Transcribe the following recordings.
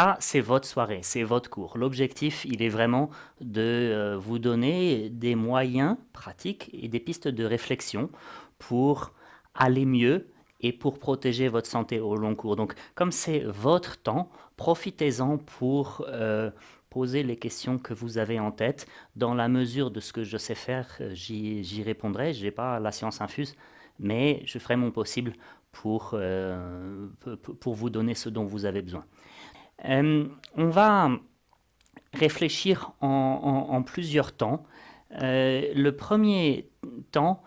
ça, c'est votre soirée, c'est votre cours. L'objectif, il est vraiment de vous donner des moyens pratiques et des pistes de réflexion pour aller mieux et pour protéger votre santé au long cours. Donc, comme c'est votre temps, profitez-en pour poser les questions que vous avez en tête. Dans la mesure de ce que je sais faire, j'y répondrai. Je n'ai pas la science infuse, mais je ferai mon possible pour vous donner ce dont vous avez besoin. On va réfléchir en plusieurs temps. Le premier temps,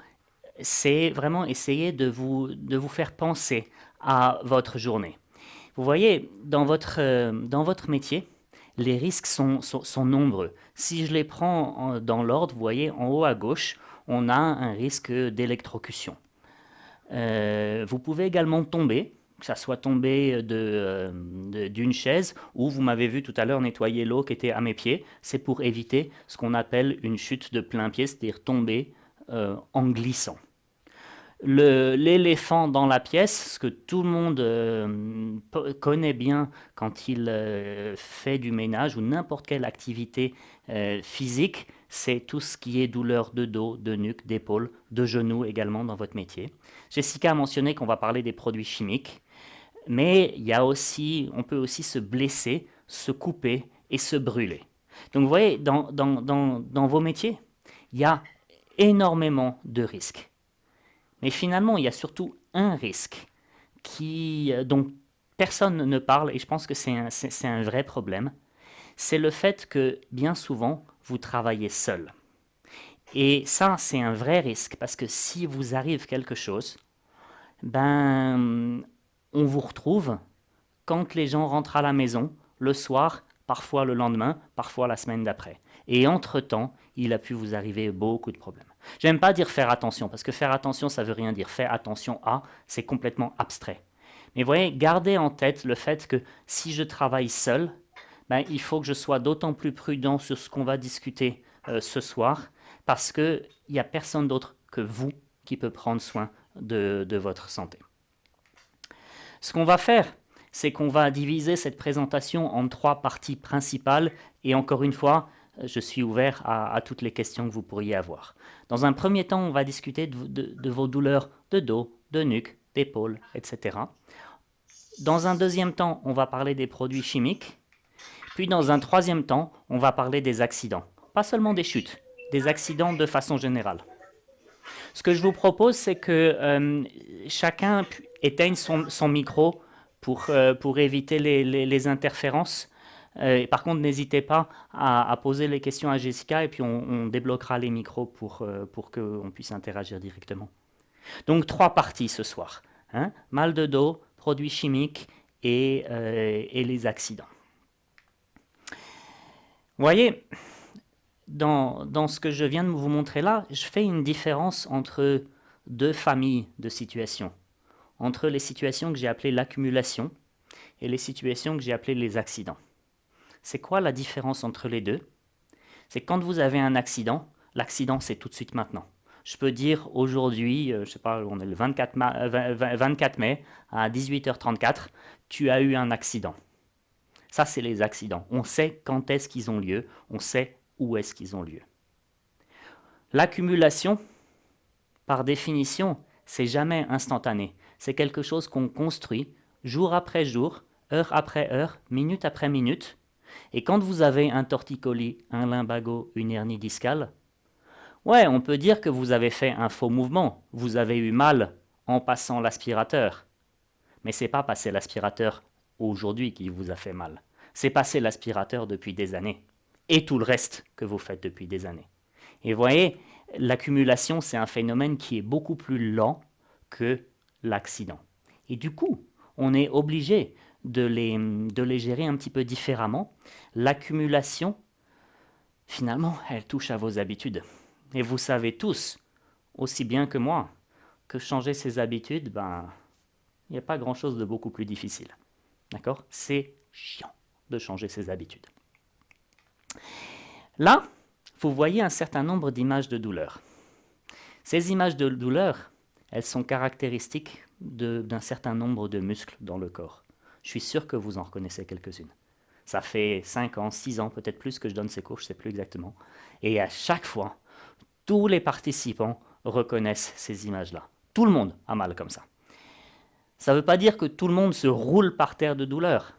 c'est vraiment essayer de vous faire penser à votre journée. Vous voyez, dans votre métier, les risques sont nombreux. Si je les prends dans l'ordre, vous voyez, en haut à gauche, on a un risque d'électrocution. Vous pouvez également tomber, que ça soit tomber d'une chaise, ou vous m'avez vu tout à l'heure nettoyer l'eau qui était à mes pieds. C'est pour éviter ce qu'on appelle une chute de plein pied, c'est-à-dire tomber en glissant. L'éléphant dans la pièce, ce que tout le monde connaît bien quand il fait du ménage ou n'importe quelle activité physique, c'est tout ce qui est douleur de dos, de nuque, d'épaule, de genoux également dans votre métier. Jessica a mentionné qu'on va parler des produits chimiques, mais il y a aussi, on peut aussi se blesser, se couper et se brûler. Donc vous voyez, dans vos métiers, il y a énormément de risques. Mais finalement, il y a surtout un risque dont personne ne parle, et je pense que c'est un vrai problème. C'est le fait que bien souvent, vous travaillez seul. Et ça, c'est un vrai risque, parce que si vous arrive quelque chose, ben, on vous retrouve quand les gens rentrent à la maison, le soir, parfois le lendemain, parfois la semaine d'après. Et entre-temps, il a pu vous arriver beaucoup de problèmes. J'aime pas dire faire attention, parce que faire attention, ça veut rien dire. Faire attention à, c'est complètement abstrait. Mais vous voyez, gardez en tête le fait que si je travaille seul, ben, il faut que je sois d'autant plus prudent sur ce qu'on va discuter ce soir, parce qu'il n'y a personne d'autre que vous qui peut prendre soin de votre santé. Ce qu'on va faire, c'est qu'on va diviser cette présentation en 3 parties principales, et encore une fois, je suis ouvert à toutes les questions que vous pourriez avoir. Dans un premier temps, on va discuter de vos douleurs de dos, de nuque, d'épaule, etc. Dans un deuxième temps, on va parler des produits chimiques. Puis dans un troisième temps, on va parler des accidents. Pas seulement des chutes, des accidents de façon générale. Ce que je vous propose, c'est que chacun éteigne son micro pour éviter les interférences. Par contre, n'hésitez pas à poser les questions à Jessica et puis on débloquera les micros pour qu'on puisse interagir directement. Donc 3 parties ce soir. Hein? Mal de dos, produits chimiques et les accidents. Vous voyez, dans ce que je viens de vous montrer là, je fais une différence entre 2 familles de situations. Entre les situations que j'ai appelées l'accumulation et les situations que j'ai appelées les accidents. C'est quoi la différence entre les deux? C'est quand vous avez un accident, l'accident c'est tout de suite maintenant. Je peux dire aujourd'hui, je sais pas, on est le 24 mai à 18h34, tu as eu un accident. Ça c'est les accidents. On sait quand est-ce qu'ils ont lieu, on sait où est-ce qu'ils ont lieu. L'accumulation, par définition, c'est jamais instantané. C'est quelque chose qu'on construit jour après jour, heure après heure, minute après minute. Et quand vous avez un torticolis, un lumbago, une hernie discale, ouais, on peut dire que vous avez fait un faux mouvement. Vous avez eu mal en passant l'aspirateur. Mais c'est pas passer l'aspirateur aujourd'hui qui vous a fait mal. C'est passer l'aspirateur depuis des années. Et tout le reste que vous faites depuis des années. Et vous voyez, l'accumulation, c'est un phénomène qui est beaucoup plus lent que l'accident. Et du coup, on est obligé de les gérer un petit peu différemment. L'accumulation, finalement, elle touche à vos habitudes. Et vous savez tous, aussi bien que moi, que changer ses habitudes, ben, il n'y a pas grand-chose de beaucoup plus difficile. D'accord? C'est chiant de changer ses habitudes. Là, vous voyez un certain nombre d'images de douleur. Ces images de douleur, elles sont caractéristiques d'un certain nombre de muscles dans le corps. Je suis sûr que vous en reconnaissez quelques-unes. Ça fait 5 ans, 6 ans, peut-être plus que je donne ces cours, je ne sais plus exactement. Et à chaque fois, tous les participants reconnaissent ces images-là. Tout le monde a mal comme ça. Ça ne veut pas dire que tout le monde se roule par terre de douleur,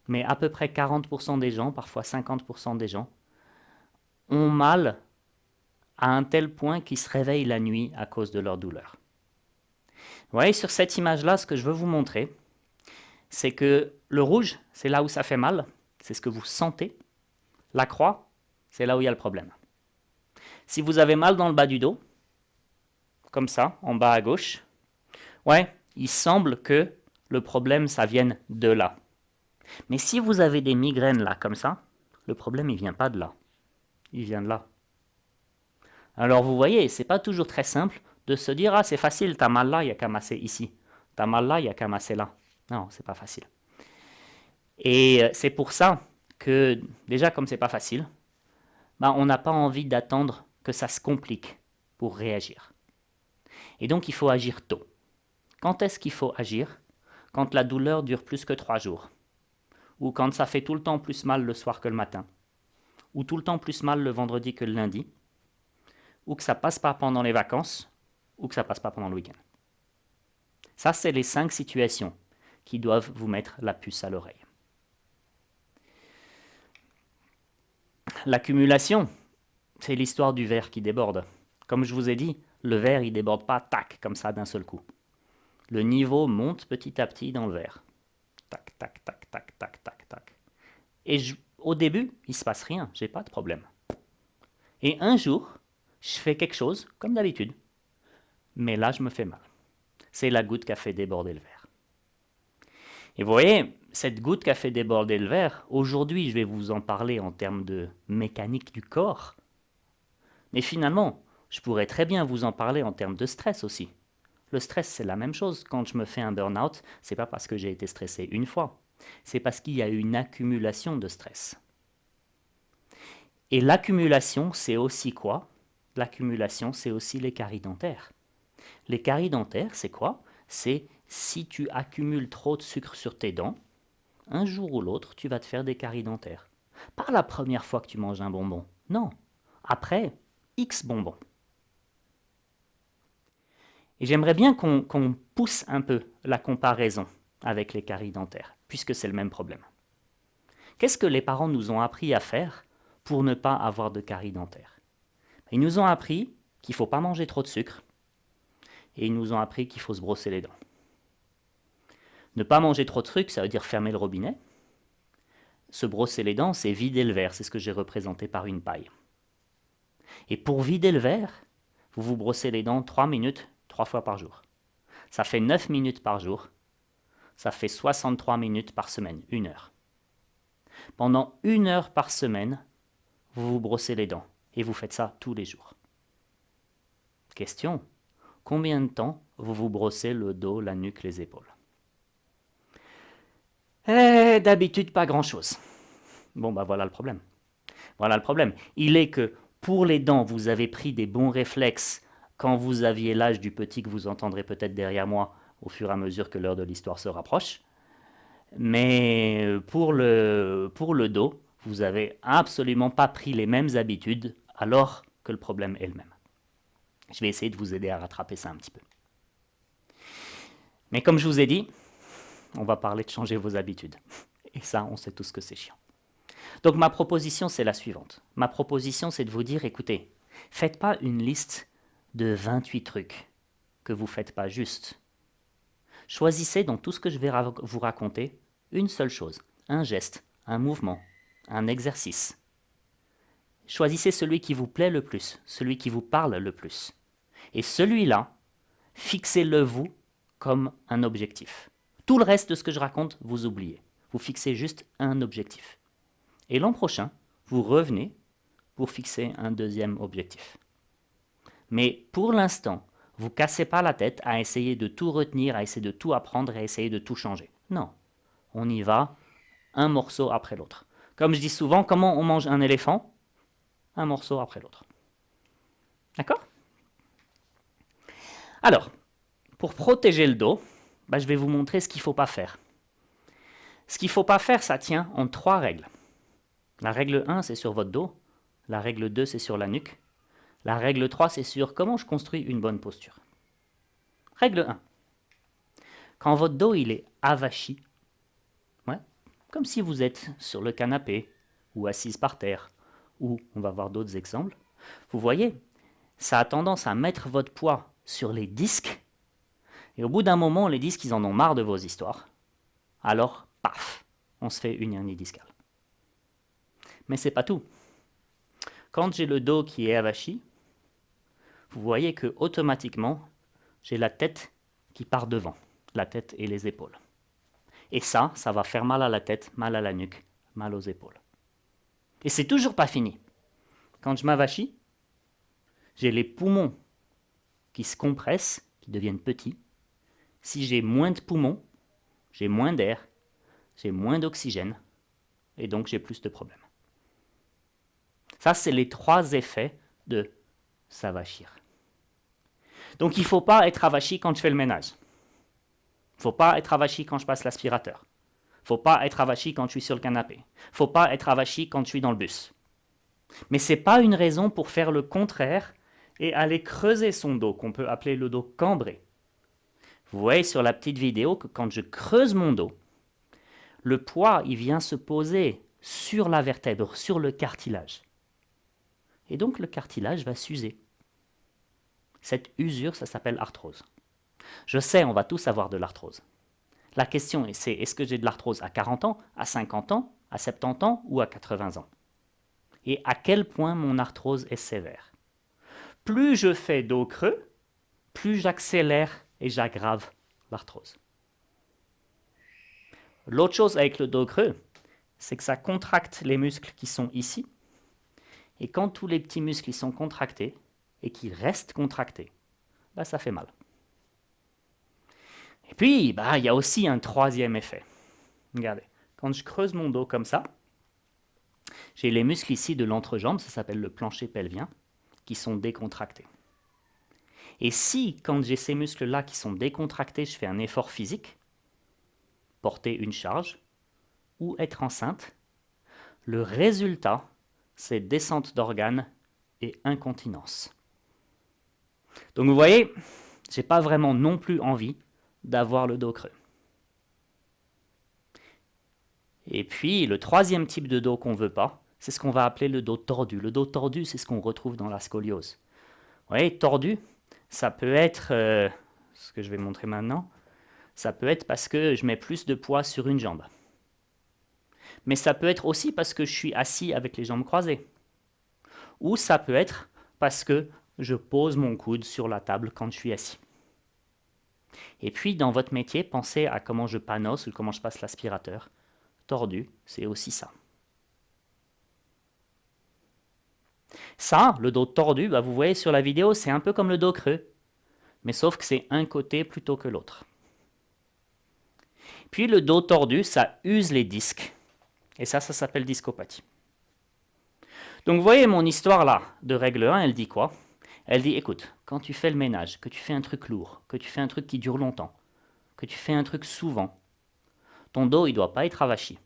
mais à peu près 40% des gens, parfois 50% des gens, ont mal à un tel point qu'ils se réveillent la nuit à cause de leur douleur. Vous voyez, sur cette image-là, ce que je veux vous montrer, c'est que le rouge, c'est là où ça fait mal, c'est ce que vous sentez. La croix, c'est là où il y a le problème. Si vous avez mal dans le bas du dos, comme ça, en bas à gauche, ouais, il semble que le problème, ça vienne de là. Mais si vous avez des migraines là, comme ça, le problème, il vient pas de là. Il vient de là. Alors vous voyez, c'est pas toujours très simple de se dire, ah c'est facile, t'as mal là, il n'y a qu'à masser ici. T'as mal là, il n'y a qu'à masser là. Non, c'est pas facile. Et c'est pour ça que, déjà comme c'est pas facile, bah, on n'a pas envie d'attendre que ça se complique pour réagir. Et donc il faut agir tôt. Quand est-ce qu'il faut agir? Quand la douleur dure plus que 3 jours. Ou quand ça fait tout le temps plus mal le soir que le matin. Ou tout le temps plus mal le vendredi que le lundi. Ou que ça passe pas pendant les vacances. Ou que ça passe pas pendant le week-end. Ça, c'est les 5 situations qui doivent vous mettre la puce à l'oreille. L'accumulation, c'est l'histoire du verre qui déborde. Comme je vous ai dit, le verre, il déborde pas, tac, comme ça d'un seul coup. Le niveau monte petit à petit dans le verre. Tac, tac, tac, tac, tac, tac, tac. Et au début, il se passe rien, j'ai pas de problème. Et un jour, je fais quelque chose, comme d'habitude. Mais là, je me fais mal. C'est la goutte qui a fait déborder le verre. Et vous voyez, cette goutte qui a fait déborder le verre, aujourd'hui, je vais vous en parler en termes de mécanique du corps. Mais finalement, je pourrais très bien vous en parler en termes de stress aussi. Le stress, c'est la même chose. Quand je me fais un burn-out, c'est pas parce que j'ai été stressé une fois. C'est parce qu'il y a eu une accumulation de stress. Et l'accumulation, c'est aussi quoi? L'accumulation, c'est aussi les caries dentaires. Les caries dentaires, c'est quoi? C'est si tu accumules trop de sucre sur tes dents, un jour ou l'autre, tu vas te faire des caries dentaires. Pas la première fois que tu manges un bonbon, non. Après, X bonbons. Et j'aimerais bien qu'on pousse un peu la comparaison avec les caries dentaires, puisque c'est le même problème. Qu'est-ce que les parents nous ont appris à faire pour ne pas avoir de caries dentaires? Ils nous ont appris qu'il ne faut pas manger trop de sucre, et ils nous ont appris qu'il faut se brosser les dents. Ne pas manger trop de sucre, ça veut dire fermer le robinet. Se brosser les dents, c'est vider le verre, c'est ce que j'ai représenté par une paille. Et pour vider le verre, vous vous brossez les dents 3 minutes, 3 fois par jour. Ça fait 9 minutes par jour. Ça fait 63 minutes par semaine, 1 heure. Pendant 1 heure par semaine, vous vous brossez les dents. Et vous faites ça tous les jours. Question, combien de temps vous vous brossez le dos, la nuque, les épaules? D'habitude, pas grand-chose. Bon, bah voilà le problème. Voilà le problème. Il est que pour les dents, vous avez pris des bons réflexes quand vous aviez l'âge du petit que vous entendrez peut-être derrière moi au fur et à mesure que l'heure de l'histoire se rapproche. Mais pour le dos, vous n'avez absolument pas pris les mêmes habitudes alors que le problème est le même. Je vais essayer de vous aider à rattraper ça un petit peu. Mais comme je vous ai dit, on va parler de changer vos habitudes. Et ça, on sait tous que c'est chiant. Donc ma proposition, c'est la suivante. Ma proposition, c'est de vous dire, écoutez, faites pas une liste de 28 trucs que vous ne faites pas juste. Choisissez dans tout ce que je vais vous raconter une seule chose, un geste, un mouvement, un exercice. Choisissez celui qui vous plaît le plus, celui qui vous parle le plus. Et celui-là, fixez-le vous comme un objectif. Tout le reste de ce que je raconte, vous oubliez. Vous fixez juste un objectif. Et l'an prochain, vous revenez pour fixer un deuxième objectif. Mais pour l'instant, vous ne cassez pas la tête à essayer de tout retenir, à essayer de tout apprendre, à essayer de tout changer. Non, on y va un morceau après l'autre. Comme je dis souvent, comment on mange un éléphant? Un morceau après l'autre. D'accord? Alors, pour protéger le dos, je vais vous montrer ce qu'il ne faut pas faire. Ce qu'il ne faut pas faire, ça tient en 3 règles. La règle 1, c'est sur votre dos. La règle 2, c'est sur la nuque. La règle 3, c'est sur comment je construis une bonne posture. Règle 1. Quand votre dos il est avachi, ouais, comme si vous êtes sur le canapé ou assise par terre, ou on va voir d'autres exemples, vous voyez, ça a tendance à mettre votre poids sur les disques, et au bout d'un moment, les disques, ils en ont marre de vos histoires. Alors, paf, on se fait une hernie discale. Mais c'est pas tout. Quand j'ai le dos qui est avachi, vous voyez que automatiquement, j'ai la tête qui part devant, la tête et les épaules. Et ça va faire mal à la tête, mal à la nuque, mal aux épaules. Et c'est toujours pas fini. Quand je m'avachis, j'ai les poumons qui se compressent, qui deviennent petits. Si j'ai moins de poumons, j'ai moins d'air, j'ai moins d'oxygène, et donc j'ai plus de problèmes. Ça, c'est les 3 effets de s'avachir. Donc il ne faut pas être avachi quand je fais le ménage. Il ne faut pas être avachi quand je passe l'aspirateur. Il ne faut pas être avachi quand je suis sur le canapé. Il ne faut pas être avachi quand je suis dans le bus. Mais ce n'est pas une raison pour faire le contraire et aller creuser son dos, qu'on peut appeler le dos cambré. Vous voyez sur la petite vidéo que quand je creuse mon dos, le poids il vient se poser sur la vertèbre, sur le cartilage. Et donc le cartilage va s'user. Cette usure, ça s'appelle arthrose. Je sais, on va tous avoir de l'arthrose. La question c'est, est-ce que j'ai de l'arthrose à 40 ans, à 50 ans, à 70 ans ou à 80 ans? Et à quel point mon arthrose est sévère? Plus je fais dos creux, plus j'accélère et j'aggrave l'arthrose. L'autre chose avec le dos creux, c'est que ça contracte les muscles qui sont ici. Et quand tous les petits muscles ils sont contractés et qu'ils restent contractés, bah, ça fait mal. Et puis, il y a aussi un 3e effet. Regardez, quand je creuse mon dos comme ça, j'ai les muscles ici de l'entrejambe, ça s'appelle le plancher pelvien, qui sont décontractés. Et si, quand j'ai ces muscles-là qui sont décontractés, je fais un effort physique, porter une charge ou être enceinte, le résultat, c'est descente d'organes et incontinence. Donc vous voyez, je n'ai pas vraiment non plus envie d'avoir le dos creux. Et puis, le 3e type de dos qu'on ne veut pas, c'est ce qu'on va appeler le dos tordu. Le dos tordu, c'est ce qu'on retrouve dans la scoliose. Vous voyez, tordu, ça peut être, ce que je vais montrer maintenant, ça peut être parce que je mets plus de poids sur une jambe. Mais ça peut être aussi parce que je suis assis avec les jambes croisées. Ou ça peut être parce que je pose mon coude sur la table quand je suis assis. Et puis, dans votre métier, pensez à comment je panosse ou comment je passe l'aspirateur. Tordu, c'est aussi ça. Ça, le dos tordu, vous voyez sur la vidéo, c'est un peu comme le dos creux, mais sauf que c'est un côté plutôt que l'autre. Puis le dos tordu, ça use les disques, et ça s'appelle discopathie. Donc vous voyez mon histoire là, de règle 1, elle dit quoi? Elle dit, écoute, quand tu fais le ménage, que tu fais un truc lourd, que tu fais un truc qui dure longtemps, que tu fais un truc souvent, ton dos, il ne doit pas être avachi,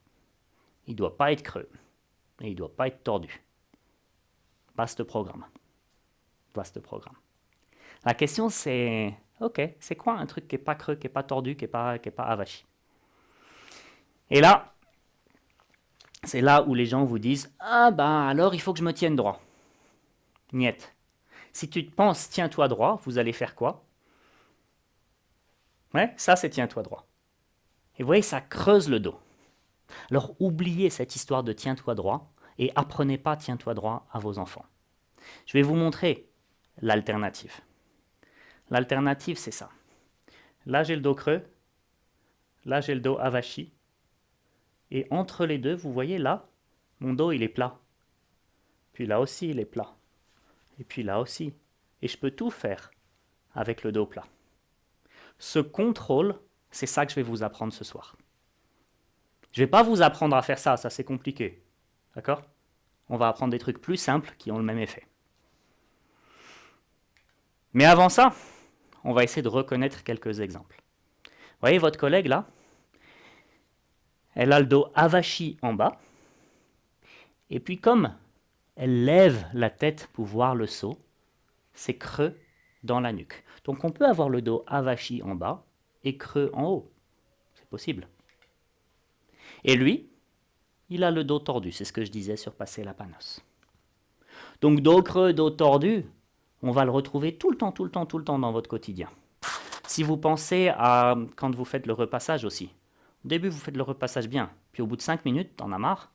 il ne doit pas être creux, et il ne doit pas être tordu. Vaste programme. Vaste programme. La question c'est, ok, c'est quoi un truc qui n'est pas creux, qui n'est pas tordu, qui n'est pas avachi? Et là, c'est là où les gens vous disent, ah alors il faut que je me tienne droit. Niet. Si tu te penses tiens-toi droit, vous allez faire quoi? Ouais, ça c'est tiens-toi droit. Et vous voyez, ça creuse le dos. Alors oubliez cette histoire de tiens-toi droit et apprenez pas tiens-toi droit à vos enfants. Je vais vous montrer l'alternative. L'alternative, c'est ça. Là, j'ai le dos creux. Là, j'ai le dos avachi. Et entre les deux, vous voyez là, mon dos, il est plat. Puis là aussi, il est plat. Et puis là aussi. Et je peux tout faire avec le dos plat. Ce contrôle, c'est ça que je vais vous apprendre ce soir. Je ne vais pas vous apprendre à faire ça, ça c'est compliqué. D'accord? On va apprendre des trucs plus simples qui ont le même effet. Mais avant ça, on va essayer de reconnaître quelques exemples. Vous voyez votre collègue là? Elle a le dos avachi en bas. Et puis comme elle lève la tête pour voir le seau, c'est creux dans la nuque. Donc on peut avoir le dos avachi en bas et creux en haut. C'est possible. Et lui, il a le dos tordu. C'est ce que je disais sur passer la panos. Donc dos creux, dos tordu, on va le retrouver tout le temps, tout le temps, tout le temps dans votre quotidien. Si vous pensez à quand vous faites le repassage aussi. Au début, vous faites le repassage bien. Puis au bout de 5 minutes, t'en as marre.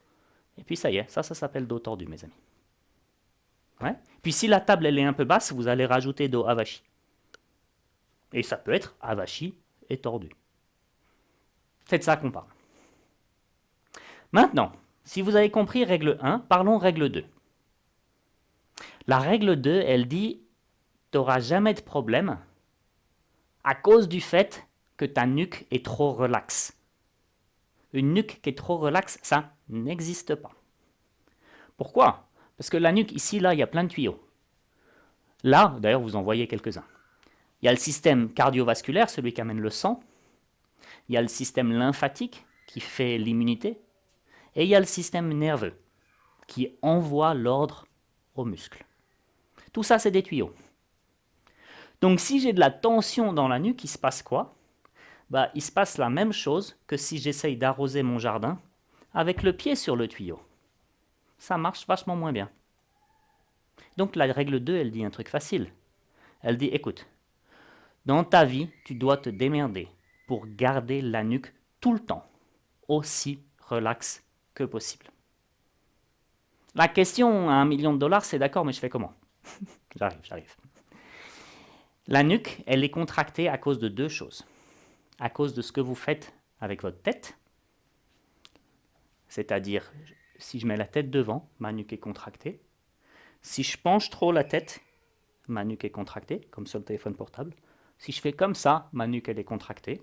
Et puis ça y est, ça s'appelle dos tordu, mes amis. Ouais. Puis si la table elle est un peu basse, vous allez rajouter dos avachi. Et ça peut être avachi et tordu. C'est de ça qu'on parle. Maintenant, si vous avez compris règle 1, parlons règle 2. La règle 2, elle dit, tu n'auras jamais de problème à cause du fait que ta nuque est trop relaxe. Une nuque qui est trop relaxe, ça n'existe pas. Pourquoi? Parce que la nuque, ici, là, il y a plein de tuyaux. Là, d'ailleurs, vous en voyez quelques-uns. Il y a le système cardiovasculaire, celui qui amène le sang. Il y a le système lymphatique, qui fait l'immunité. Et il y a le système nerveux, qui envoie l'ordre aux muscles. Tout ça, c'est des tuyaux. Donc, si j'ai de la tension dans la nuque, il se passe quoi? Il se passe la même chose que si j'essaye d'arroser mon jardin avec le pied sur le tuyau. Ça marche vachement moins bien. Donc, la règle 2, elle dit un truc facile. Elle dit, écoute, dans ta vie, tu dois te démerder pour garder la nuque tout le temps aussi relaxe que possible. La question à $1 million, c'est d'accord, mais je fais comment? J'arrive. La nuque, elle est contractée à cause de deux choses. À cause de ce que vous faites avec votre tête, c'est-à-dire, si je mets la tête devant, ma nuque est contractée. Si je penche trop la tête, ma nuque est contractée, comme sur le téléphone portable. Si je fais comme ça, ma nuque, elle est contractée.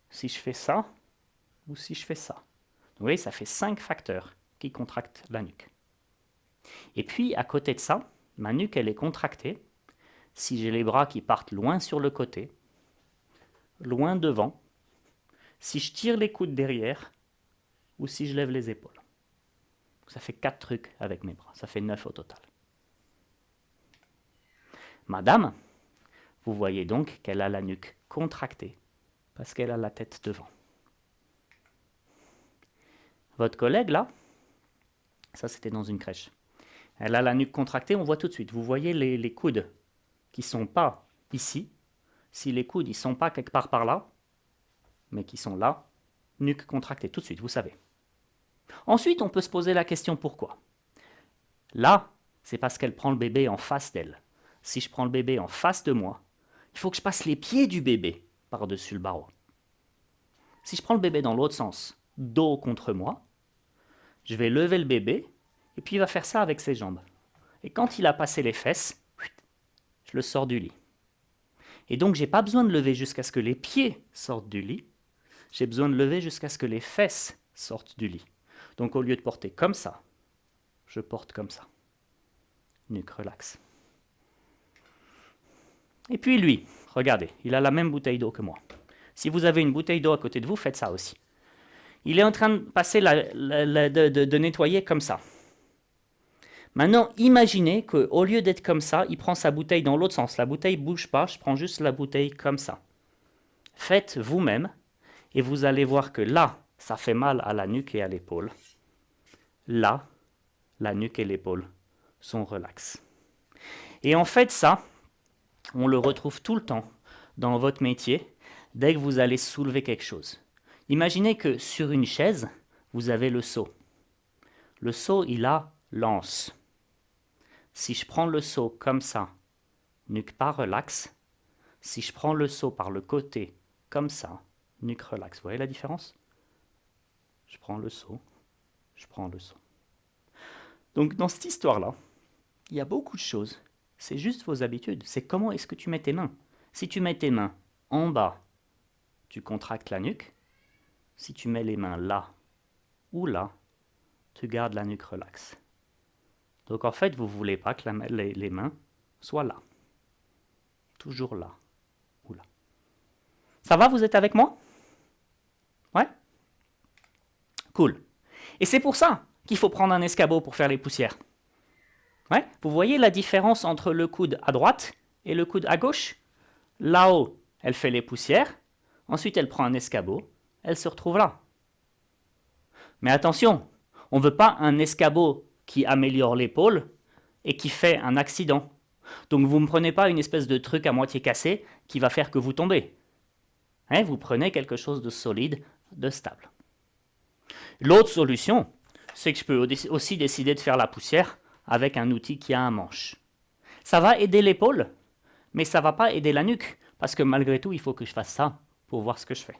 Si je fais ça, ou si je fais ça. Vous voyez, ça fait 5 facteurs qui contractent la nuque. Et puis, à côté de ça, ma nuque, elle est contractée si j'ai les bras qui partent loin sur le côté, loin devant, si je tire les coudes derrière, ou si je lève les épaules. Ça fait 4 trucs avec mes bras, ça fait 9 au total. Madame, vous voyez donc qu'elle a la nuque contractée, parce qu'elle a la tête devant. Votre collègue, là, ça c'était dans une crèche, elle a la nuque contractée, on voit tout de suite. Vous voyez les coudes qui ne sont pas ici. Si les coudes ne sont pas quelque part par là, mais qui sont là, nuque contractée, tout de suite, vous savez. Ensuite, on peut se poser la question pourquoi. Là, c'est parce qu'elle prend le bébé en face d'elle. Si je prends le bébé en face de moi, il faut que je passe les pieds du bébé par-dessus le barreau. Si je prends le bébé dans l'autre sens, dos contre moi, je vais lever le bébé, et puis il va faire ça avec ses jambes. Et quand il a passé les fesses, je le sors du lit. Et donc, je n'ai pas besoin de lever jusqu'à ce que les pieds sortent du lit. J'ai besoin de lever jusqu'à ce que les fesses sortent du lit. Donc, au lieu de porter comme ça, je porte comme ça. Nuque relaxe. Et puis lui, regardez, il a la même bouteille d'eau que moi. Si vous avez une bouteille d'eau à côté de vous, faites ça aussi. Il est en train de passer de nettoyer comme ça. Maintenant, imaginez qu'au lieu d'être comme ça, il prend sa bouteille dans l'autre sens. La bouteille ne bouge pas, je prends juste la bouteille comme ça. Faites vous-même et vous allez voir que là, ça fait mal à la nuque et à l'épaule. Là, la nuque et l'épaule sont relaxes. Et en fait, ça, on le retrouve tout le temps dans votre métier dès que vous allez soulever quelque chose. Imaginez que sur une chaise, vous avez le seau. Le seau, il a l'anse. Si je prends le seau comme ça, nuque pas relaxe. Si je prends le seau par le côté comme ça, nuque relaxe. Vous voyez la différence? Je prends le seau, je prends le seau. Donc dans cette histoire-là, il y a beaucoup de choses. C'est juste vos habitudes. C'est comment est-ce que tu mets tes mains. Si tu mets tes mains en bas, tu contractes la nuque. Si tu mets les mains là ou là, tu gardes la nuque relaxe. Donc en fait, vous ne voulez pas que les mains soient là. Toujours là ou là. Ça va, vous êtes avec moi? Ouais? Cool. Et c'est pour ça qu'il faut prendre un escabeau pour faire les poussières. Ouais, vous voyez la différence entre le coude à droite et le coude à gauche? Là-haut, elle fait les poussières. Ensuite, elle prend un escabeau. Elle se retrouve là. Mais attention, on ne veut pas un escabeau qui améliore l'épaule et qui fait un accident. Donc vous ne prenez pas une espèce de truc à moitié cassé qui va faire que vous tombez. Hein, vous prenez quelque chose de solide, de stable. L'autre solution, c'est que je peux aussi décider de faire la poussière avec un outil qui a un manche. Ça va aider l'épaule, mais ça ne va pas aider la nuque, parce que malgré tout, il faut que je fasse ça pour voir ce que je fais.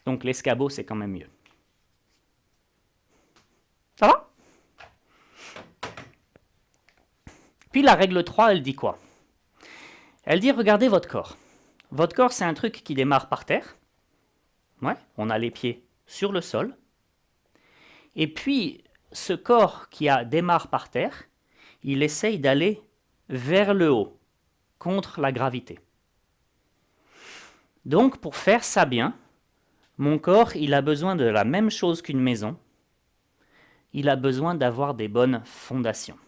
Donc l'escabeau, c'est quand même mieux. Ça va? Puis la règle 3, elle dit quoi? Elle dit, regardez votre corps. Votre corps, c'est un truc qui démarre par terre. Ouais, on a les pieds sur le sol. Et puis, ce corps qui démarre par terre, il essaye d'aller vers le haut, contre la gravité. Donc, pour faire ça bien, mon corps, il a besoin de la même chose qu'une maison. Il a besoin d'avoir des bonnes fondations.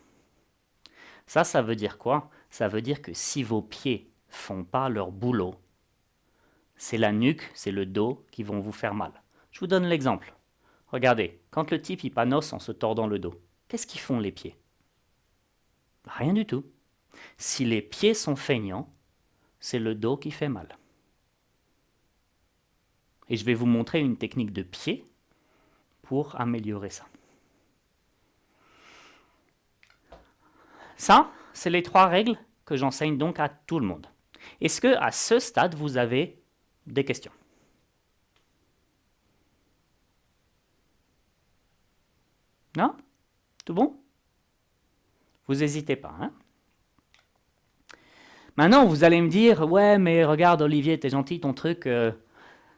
Ça veut dire quoi? Ça veut dire que si vos pieds font pas leur boulot, c'est la nuque, c'est le dos qui vont vous faire mal. Je vous donne l'exemple. Regardez, quand le type il panosse en se tordant le dos, qu'est-ce qu'ils font les pieds? Rien du tout. Si les pieds sont feignants, c'est le dos qui fait mal. Et je vais vous montrer une technique de pied pour améliorer ça. Ça, c'est les 3 règles que j'enseigne donc à tout le monde. Est-ce que à ce stade, vous avez des questions? Non? Tout bon? Vous n'hésitez pas, hein? Maintenant, vous allez me dire, ouais, mais regarde Olivier, t'es gentil, ton truc,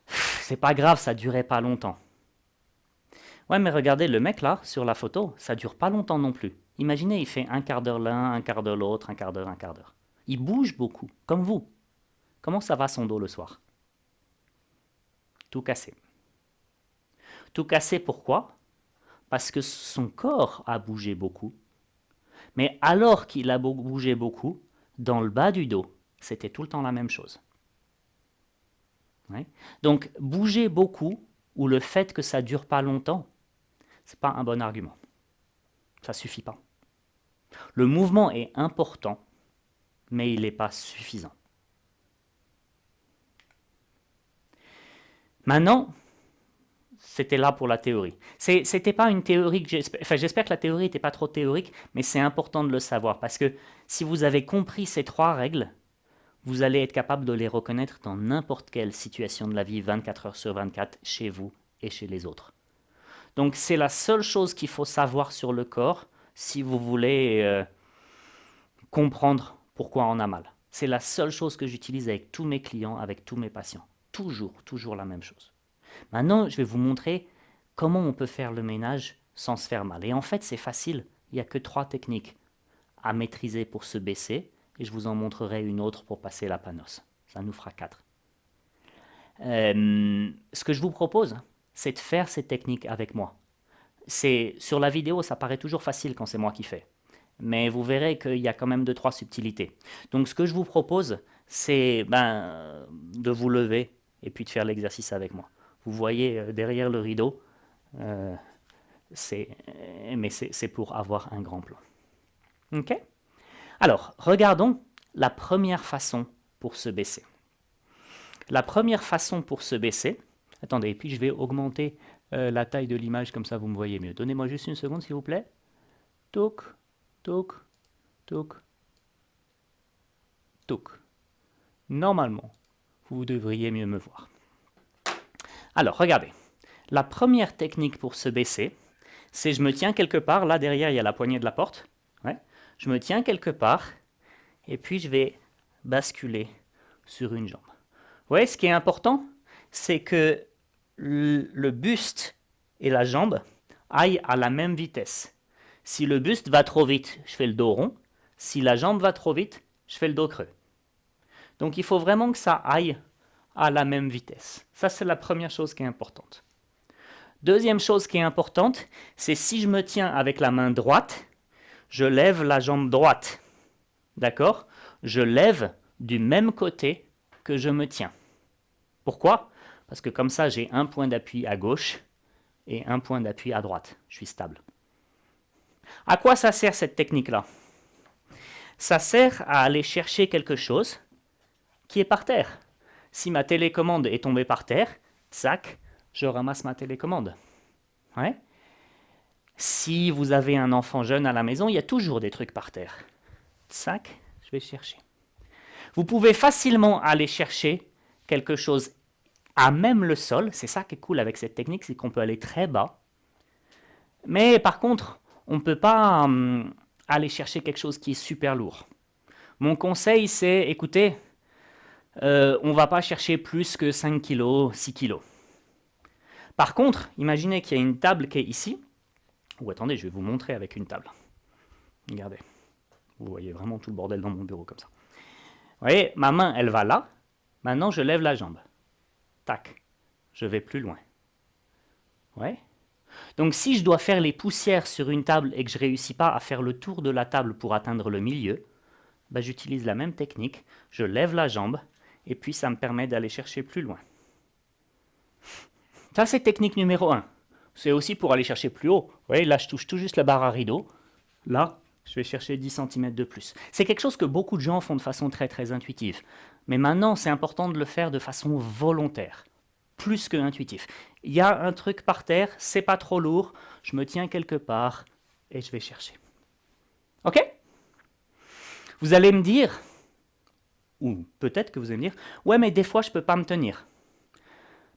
c'est pas grave, ça durait pas longtemps. Ouais, mais regardez, le mec là, sur la photo, ça dure pas longtemps non plus. Imaginez, il fait un quart d'heure l'un, un quart d'heure l'autre, un quart d'heure, un quart d'heure. Il bouge beaucoup, comme vous. Comment ça va son dos le soir? Tout cassé. Tout cassé pourquoi? Parce que son corps a bougé beaucoup. Mais alors qu'il a bougé beaucoup, dans le bas du dos, c'était tout le temps la même chose. Ouais. Donc, bouger beaucoup, ou le fait que ça dure pas longtemps, c'est pas un bon argument. Ça suffit pas. Le mouvement est important, mais il n'est pas suffisant. Maintenant, c'était là pour la théorie. C'était pas une théorie que j'espère que la théorie n'était pas trop théorique, mais c'est important de le savoir parce que si vous avez compris ces 3 règles, vous allez être capable de les reconnaître dans n'importe quelle situation de la vie 24 heures sur 24 chez vous et chez les autres. Donc c'est la seule chose qu'il faut savoir sur le corps si vous voulez comprendre pourquoi on a mal. C'est la seule chose que j'utilise avec tous mes clients, avec tous mes patients. Toujours la même chose. Maintenant, je vais vous montrer comment on peut faire le ménage sans se faire mal. Et en fait, c'est facile. Il n'y a que 3 techniques à maîtriser pour se baisser. Et je vous en montrerai une autre pour passer la panosse. Ça nous fera 4. Ce que je vous propose, c'est de faire ces techniques avec moi. Sur la vidéo, ça paraît toujours facile quand c'est moi qui fais. Mais vous verrez qu'il y a quand même 2-3 subtilités. Donc ce que je vous propose, c'est de vous lever et puis de faire l'exercice avec moi. Vous voyez derrière le rideau, mais c'est pour avoir un grand plan. Ok? Alors, regardons la première façon pour se baisser. La première façon pour se baisser, attendez, et puis je vais augmenter la taille de l'image, comme ça vous me voyez mieux. Donnez-moi juste une seconde, s'il vous plaît. Toc, toc, toc, toc. Normalement, vous devriez mieux me voir. Alors, regardez. La première technique pour se baisser, c'est je me tiens quelque part. Là, derrière, il y a la poignée de la porte. Ouais. Je me tiens quelque part et puis je vais basculer sur une jambe. Vous voyez, ce qui est important, c'est que le buste et la jambe aillent à la même vitesse. Si le buste va trop vite, je fais le dos rond. Si la jambe va trop vite, je fais le dos creux. Donc il faut vraiment que ça aille à la même vitesse. Ça, c'est la première chose qui est importante. Deuxième chose qui est importante, c'est si je me tiens avec la main droite, je lève la jambe droite. D'accord? Je lève du même côté que je me tiens. Pourquoi? Parce que comme ça, j'ai un point d'appui à gauche et un point d'appui à droite. Je suis stable. À quoi ça sert cette technique-là? Ça sert à aller chercher quelque chose qui est par terre. Si ma télécommande est tombée par terre, tac, je ramasse ma télécommande. Ouais. Si vous avez un enfant jeune à la maison, il y a toujours des trucs par terre. Tac, je vais chercher. Vous pouvez facilement aller chercher quelque chose à même le sol. C'est ça qui est cool avec cette technique, c'est qu'on peut aller très bas. Mais par contre, on ne peut pas aller chercher quelque chose qui est super lourd. Mon conseil, c'est, écoutez, on ne va pas chercher plus que 5 kg, 6 kg. Par contre, imaginez qu'il y a une table qui est ici. Ou attendez, je vais vous montrer avec une table. Regardez. Vous voyez vraiment tout le bordel dans mon bureau comme ça. Vous voyez, ma main, elle va là. Maintenant, je lève la jambe. Tac. Je vais plus loin. Ouais. Donc, si je dois faire les poussières sur une table et que je ne réussis pas à faire le tour de la table pour atteindre le milieu, ben, j'utilise la même technique. Je lève la jambe et puis ça me permet d'aller chercher plus loin. Ça, c'est technique numéro 1. C'est aussi pour aller chercher plus haut. Vous voyez, là, je touche tout juste la barre à rideau. Là, je vais chercher 10 cm de plus. C'est quelque chose que beaucoup de gens font de façon très très intuitive. Mais maintenant, c'est important de le faire de façon volontaire, plus que intuitif. Il y a un truc par terre, c'est pas trop lourd, je me tiens quelque part et je vais chercher. Ok? Vous allez me dire, ou peut-être que vous allez me dire, ouais, mais des fois, je peux pas me tenir.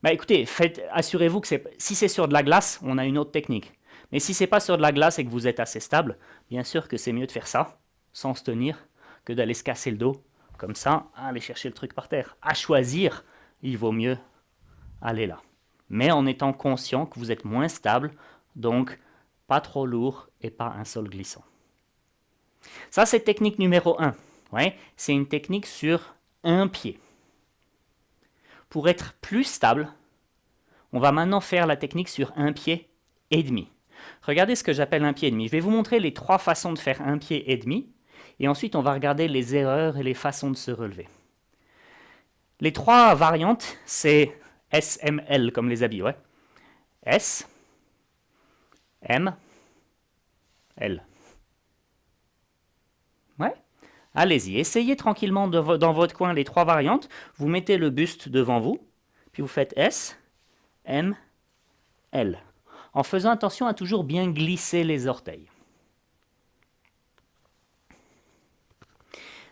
Bah écoutez, assurez-vous que si c'est sur de la glace, on a une autre technique. Mais si c'est pas sur de la glace et que vous êtes assez stable, bien sûr que c'est mieux de faire ça, sans se tenir, que d'aller se casser le dos, comme ça, aller chercher le truc par terre. À choisir, il vaut mieux aller là. Mais en étant conscient que vous êtes moins stable, donc pas trop lourd et pas un sol glissant. Ça, c'est technique numéro 1. Ouais, c'est une technique sur un pied. Pour être plus stable, on va maintenant faire la technique sur un pied et demi. Regardez ce que j'appelle un pied et demi. Je vais vous montrer les 3 façons de faire un pied et demi, et ensuite on va regarder les erreurs et les façons de se relever. Les 3 variantes, c'est S, M, L, comme les habits, ouais. S, M, L. Ouais. Allez-y, essayez tranquillement dans votre coin les 3 variantes. Vous mettez le buste devant vous, puis vous faites S, M, L. En faisant attention à toujours bien glisser les orteils.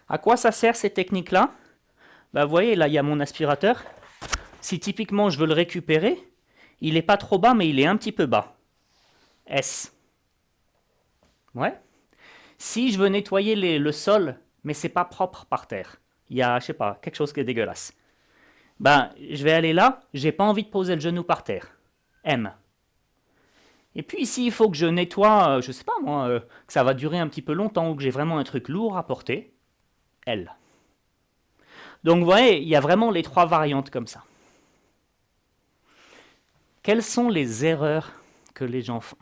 À quoi ça sert ces techniques-là? Vous voyez, là, il y a mon aspirateur. Si typiquement je veux le récupérer, il n'est pas trop bas, mais il est un petit peu bas. S. Ouais. Si je veux nettoyer le sol, mais c'est pas propre par terre, il y a, je sais pas, quelque chose qui est dégueulasse. Je vais aller là, j'ai pas envie de poser le genou par terre. M. Et puis ici, il faut que je nettoie, je sais pas moi, que ça va durer un petit peu longtemps ou que j'ai vraiment un truc lourd à porter. L. Donc vous voyez, il y a vraiment les 3 variantes comme ça. Quelles sont les erreurs que les gens font?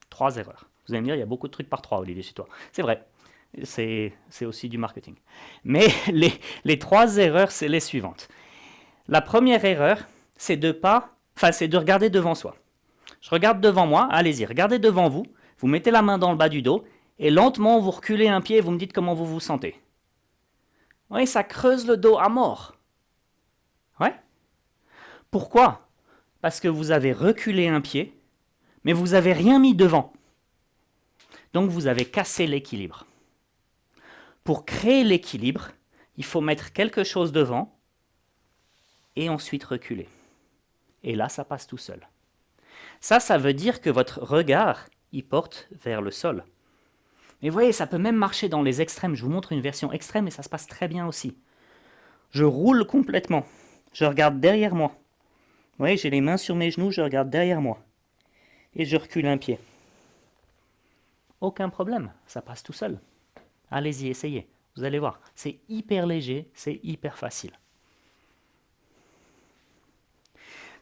3 erreurs. Vous allez me dire, il y a beaucoup de trucs par 3, Olivier, chez toi. C'est vrai, c'est aussi du marketing. Mais les 3 erreurs, c'est les suivantes. La première erreur, c'est de regarder devant soi. Je regarde devant moi, allez-y, regardez devant vous, vous mettez la main dans le bas du dos, et lentement, vous reculez un pied et vous me dites comment vous vous sentez. Oui, ça creuse le dos à mort. Ouais. Pourquoi? Parce que vous avez reculé un pied, mais vous n'avez rien mis devant. Donc vous avez cassé l'équilibre. Pour créer l'équilibre, il faut mettre quelque chose devant et ensuite reculer. Et là, ça passe tout seul. Ça veut dire que votre regard, il porte vers le sol. Mais vous voyez, ça peut même marcher dans les extrêmes. Je vous montre une version extrême et ça se passe très bien aussi. Je roule complètement. Je regarde derrière moi. Vous voyez, j'ai les mains sur mes genoux, je regarde derrière moi. Et je recule un pied. Aucun problème, ça passe tout seul. Allez-y, essayez. Vous allez voir, c'est hyper léger, c'est hyper facile.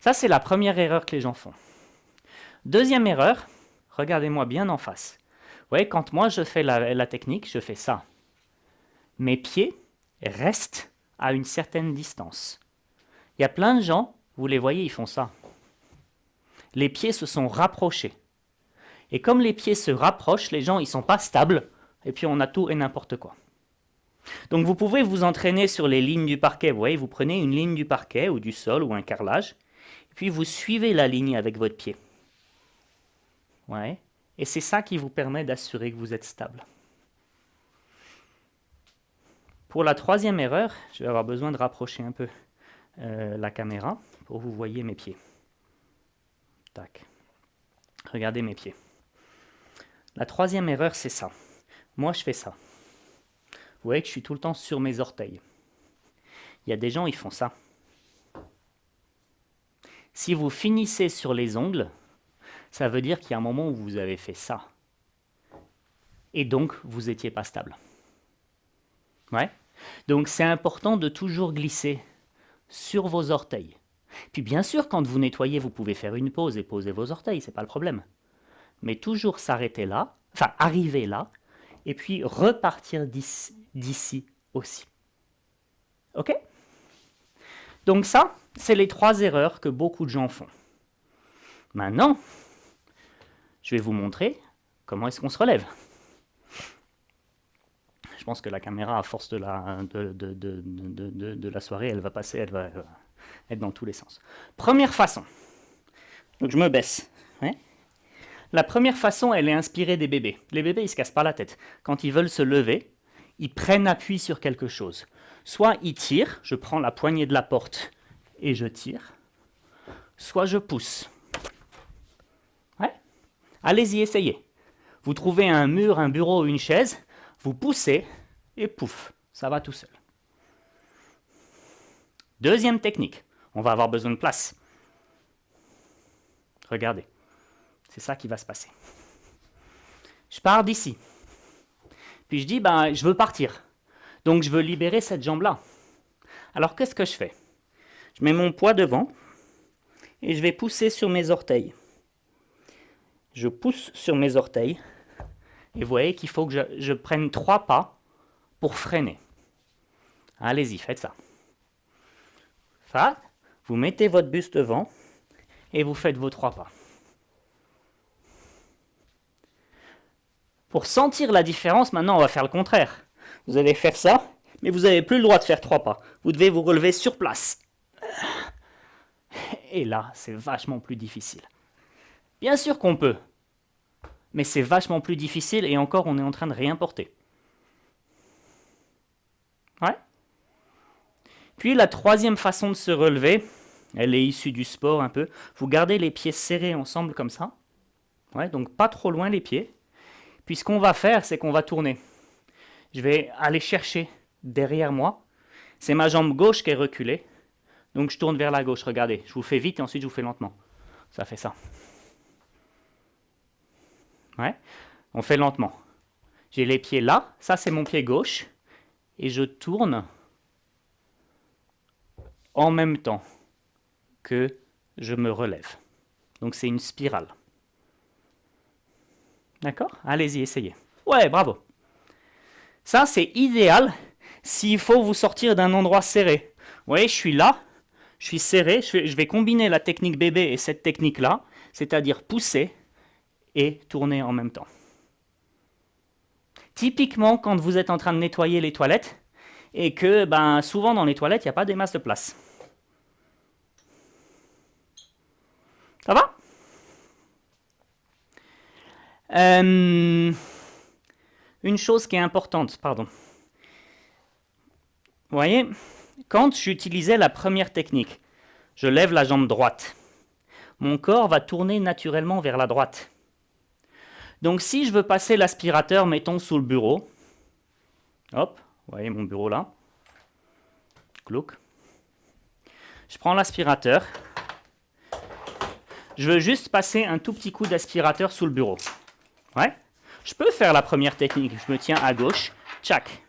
Ça, c'est la première erreur que les gens font. Deuxième erreur, regardez-moi bien en face. Vous voyez, quand moi je fais la technique, je fais ça. Mes pieds restent à une certaine distance. Il y a plein de gens, vous les voyez, ils font ça. Les pieds se sont rapprochés. Et comme les pieds se rapprochent, les gens, ils ne sont pas stables, et puis on a tout et n'importe quoi. Donc vous pouvez vous entraîner sur les lignes du parquet. Vous voyez, vous prenez une ligne du parquet ou du sol ou un carrelage, et puis vous suivez la ligne avec votre pied. Ouais. Et c'est ça qui vous permet d'assurer que vous êtes stable. Pour la troisième erreur, je vais avoir besoin de rapprocher un peu la caméra pour que vous voyez mes pieds. Tac. Regardez mes pieds. La troisième erreur, c'est ça. Moi, je fais ça. Vous voyez que je suis tout le temps sur mes orteils. Il y a des gens, ils font ça. Si vous finissez sur les ongles, ça veut dire qu'il y a un moment où vous avez fait ça. Et donc, vous n'étiez pas stable. Ouais. Donc, c'est important de toujours glisser sur vos orteils. Puis bien sûr, quand vous nettoyez, vous pouvez faire une pause et poser vos orteils, c'est pas le problème. Mais toujours s'arrêter là, enfin arriver là, et puis repartir d'ici aussi. Ok? Donc ça, c'est les 3 erreurs que beaucoup de gens font. Maintenant, je vais vous montrer comment est-ce qu'on se relève. Je pense que la caméra, à force de la soirée, elle va passer, elle va être dans tous les sens. Première façon. Donc je me baisse. Ouais. La première façon, elle est inspirée des bébés. Les bébés, ils ne se cassent pas la tête. Quand ils veulent se lever, ils prennent appui sur quelque chose. Soit ils tirent, je prends la poignée de la porte et je tire. Soit je pousse. Ouais. Allez-y, essayez. Vous trouvez un mur, un bureau ou une chaise, vous poussez et pouf, ça va tout seul. Deuxième technique, on va avoir besoin de place. Regardez, c'est ça qui va se passer. Je pars d'ici. Puis je dis, je veux partir. Donc je veux libérer cette jambe-là. Alors qu'est-ce que je fais? Je mets mon poids devant et je vais pousser sur mes orteils. Je pousse sur mes orteils. Et vous voyez qu'il faut que je prenne 3 pas pour freiner. Allez-y, faites ça. Ça, vous mettez votre buste devant et vous faites vos 3 pas. Pour sentir la différence, maintenant on va faire le contraire. Vous allez faire ça, mais vous n'avez plus le droit de faire 3 pas. Vous devez vous relever sur place. Et là, c'est vachement plus difficile. Bien sûr qu'on peut. Mais c'est vachement plus difficile et encore, on est en train de rien porter. Ouais. Puis la troisième façon de se relever, elle est issue du sport un peu. Vous gardez les pieds serrés ensemble comme ça. Ouais, donc pas trop loin les pieds. Puis ce qu'on va faire, c'est qu'on va tourner. Je vais aller chercher derrière moi. C'est ma jambe gauche qui est reculée. Donc je tourne vers la gauche. Regardez, je vous fais vite et ensuite je vous fais lentement. Ça fait ça. Ouais. On fait lentement. J'ai les pieds là, ça c'est mon pied gauche, et je tourne en même temps que je me relève. Donc c'est une spirale. D'accord? Allez-y, essayez. Ouais, bravo. Ça c'est idéal s'il faut vous sortir d'un endroit serré. Vous voyez, je suis là, je suis serré, je vais combiner la technique bébé et cette technique-là, c'est-à-dire pousser et tourner en même temps. Typiquement, quand vous êtes en train de nettoyer les toilettes, et que souvent dans les toilettes, il n'y a pas des masses de place. Ça va? Une chose qui est importante, pardon. Vous voyez, quand j'utilisais la première technique, je lève la jambe droite. Mon corps va tourner naturellement vers la droite. Donc si je veux passer l'aspirateur, mettons, sous le bureau, hop, vous voyez mon bureau là, clouc, je prends l'aspirateur, je veux juste passer un tout petit coup d'aspirateur sous le bureau. Ouais, je peux faire la première technique, je me tiens à gauche, tchac.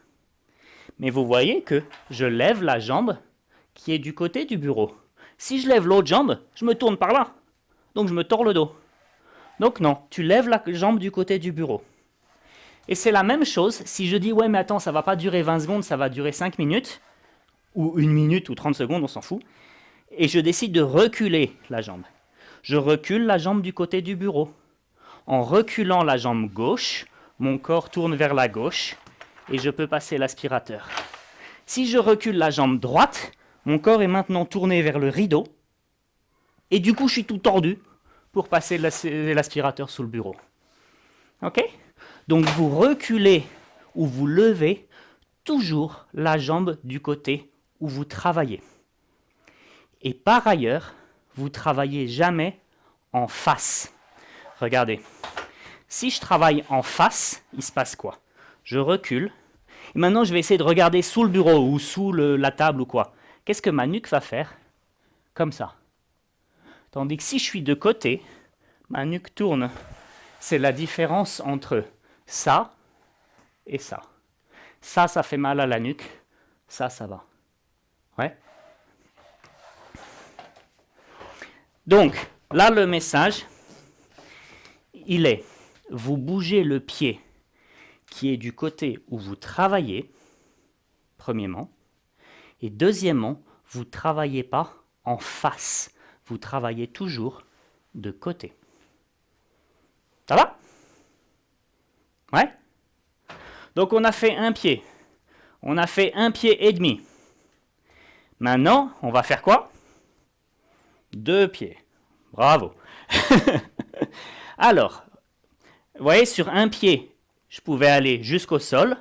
Mais vous voyez que je lève la jambe qui est du côté du bureau. Si je lève l'autre jambe, je me tourne par là, donc je me tords le dos. Donc non, tu lèves la jambe du côté du bureau. Et c'est la même chose si je dis, ouais mais attends, ça va pas durer 20 secondes, ça va durer 5 minutes, ou 1 minute ou 30 secondes, on s'en fout, et je décide de reculer la jambe. Je recule la jambe du côté du bureau. En reculant la jambe gauche, mon corps tourne vers la gauche, et je peux passer l'aspirateur. Si je recule la jambe droite, mon corps est maintenant tourné vers le rideau, et du coup je suis tout tordu pour passer l'aspirateur sous le bureau. Ok ? Donc vous reculez ou vous levez toujours la jambe du côté où vous travaillez. Et par ailleurs, vous ne travaillez jamais en face. Regardez, si je travaille en face, il se passe quoi? Je recule, et maintenant je vais essayer de regarder sous le bureau ou sous la table ou quoi. Qu'est-ce que ma nuque va faire? Comme ça. Tandis que si je suis de côté, ma nuque tourne. C'est la différence entre ça et ça. Ça fait mal à la nuque. Ça va. Ouais. Donc, là, le message, il est, vous bougez le pied qui est du côté où vous travaillez, premièrement, et deuxièmement, vous ne travaillez pas en face, vous travaillez toujours de côté. Ça va? Ouais? Donc on a fait un pied. On a fait un pied et demi. Maintenant, on va faire quoi? 2 pieds. Bravo. Alors, vous voyez, sur un pied, je pouvais aller jusqu'au sol.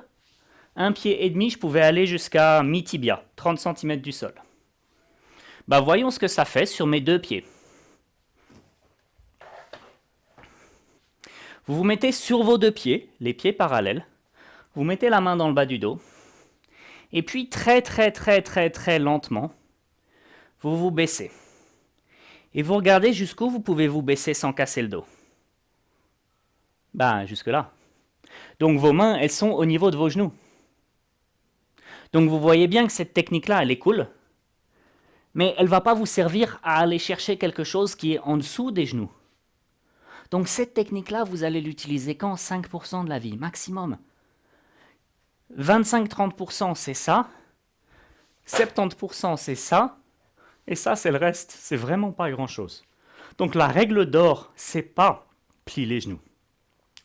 Un pied et demi, je pouvais aller jusqu'à mi-tibia, 30 cm du sol. Bah, voyons ce que ça fait sur mes 2 pieds. Vous vous mettez sur vos 2 pieds, les pieds parallèles. Vous mettez la main dans le bas du dos. Et puis très lentement, vous vous baissez. Et vous regardez jusqu'où vous pouvez vous baisser sans casser le dos. Ben, jusque là. Donc vos mains, elles sont au niveau de vos genoux. Donc vous voyez bien que cette technique-là, elle est cool. Mais elle ne va pas vous servir à aller chercher quelque chose qui est en dessous des genoux. Donc cette technique-là, vous allez l'utiliser quand 5% de la vie, maximum. 25-30% c'est ça, 70% c'est ça, et ça c'est le reste, c'est vraiment pas grand-chose. Donc la règle d'or, c'est pas plier les genoux.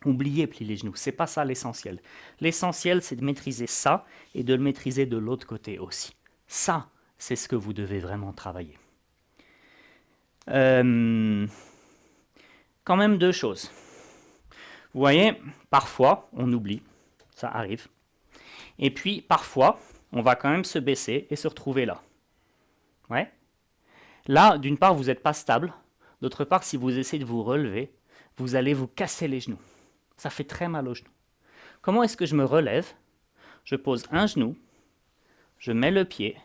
Oubliez plier les genoux, c'est pas ça l'essentiel. L'essentiel c'est de maîtriser ça et de le maîtriser de l'autre côté aussi. Ça, c'est ce que vous devez vraiment travailler. Quand même 2 choses. Vous voyez, parfois on oublie, ça arrive. Et puis, parfois, on va quand même se baisser et se retrouver là. Ouais. Là, d'une part, vous n'êtes pas stable. D'autre part, si vous essayez de vous relever, vous allez vous casser les genoux. Ça fait très mal aux genoux. Comment est-ce que je me relève? Je pose un genou, je mets le pied,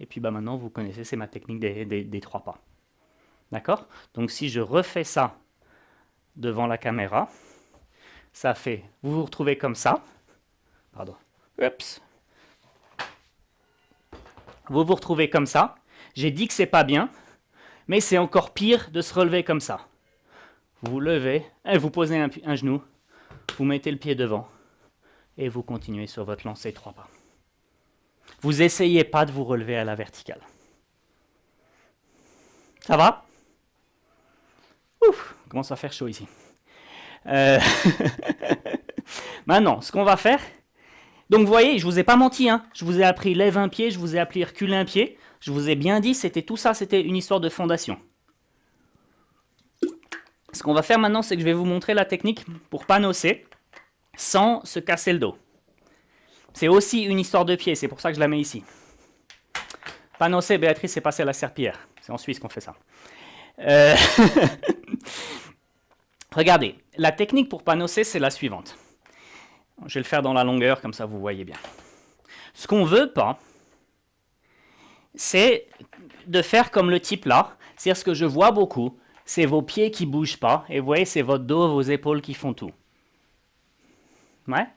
et puis maintenant, vous connaissez, c'est ma technique des 3 pas. D'accord? Donc, si je refais ça devant la caméra, ça fait, vous vous retrouvez comme ça. Pardon. Oups. Vous vous retrouvez comme ça. J'ai dit que c'est pas bien, mais c'est encore pire de se relever comme ça. Vous levez, vous posez un genou, vous mettez le pied devant, et vous continuez sur votre lancée 3 pas. Vous essayez pas de vous relever à la verticale. Ça va? Ouf, commence à faire chaud ici. Maintenant, ce qu'on va faire, donc vous voyez, je ne vous ai pas menti, hein. Je vous ai appris lève un pied, je vous ai appris recule un pied, je vous ai bien dit, c'était tout ça, c'était une histoire de fondation. Ce qu'on va faire maintenant, c'est que je vais vous montrer la technique pour panosser sans se casser le dos. C'est aussi une histoire de pied, c'est pour ça que je la mets ici. Panosser, Béatrice, c'est passer à la serpillière. C'est en Suisse qu'on fait ça. Regardez, la technique pour panosser, c'est la suivante. Je vais le faire dans la longueur, comme ça vous voyez bien. Ce qu'on ne veut pas, c'est de faire comme le type là. C'est-à-dire ce que je vois beaucoup, c'est vos pieds qui ne bougent pas. Et vous voyez, c'est votre dos, vos épaules qui font tout. Ouais.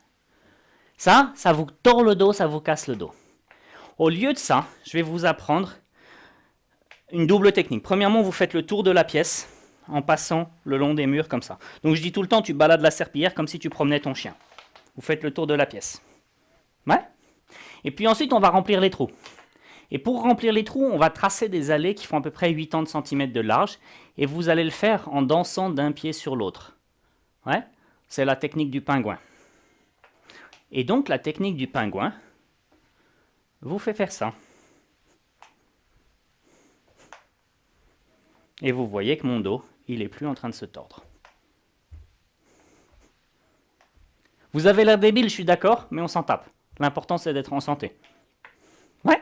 Ça vous tord le dos, ça vous casse le dos. Au lieu de ça, je vais vous apprendre une double technique. Premièrement, vous faites le tour de la pièce en passant le long des murs comme ça. Donc je dis tout le temps, tu balades la serpillière comme si tu promenais ton chien. Vous faites le tour de la pièce. Ouais. Et puis ensuite, on va remplir les trous. Et pour remplir les trous, on va tracer des allées qui font à peu près 80 cm de large. Et vous allez le faire en dansant d'un pied sur l'autre. Ouais. C'est la technique du pingouin. Et donc, la technique du pingouin vous fait faire ça. Et vous voyez que mon dos, il n'est plus en train de se tordre. Vous avez l'air débile, je suis d'accord, mais on s'en tape. L'important, c'est d'être en santé. Ouais.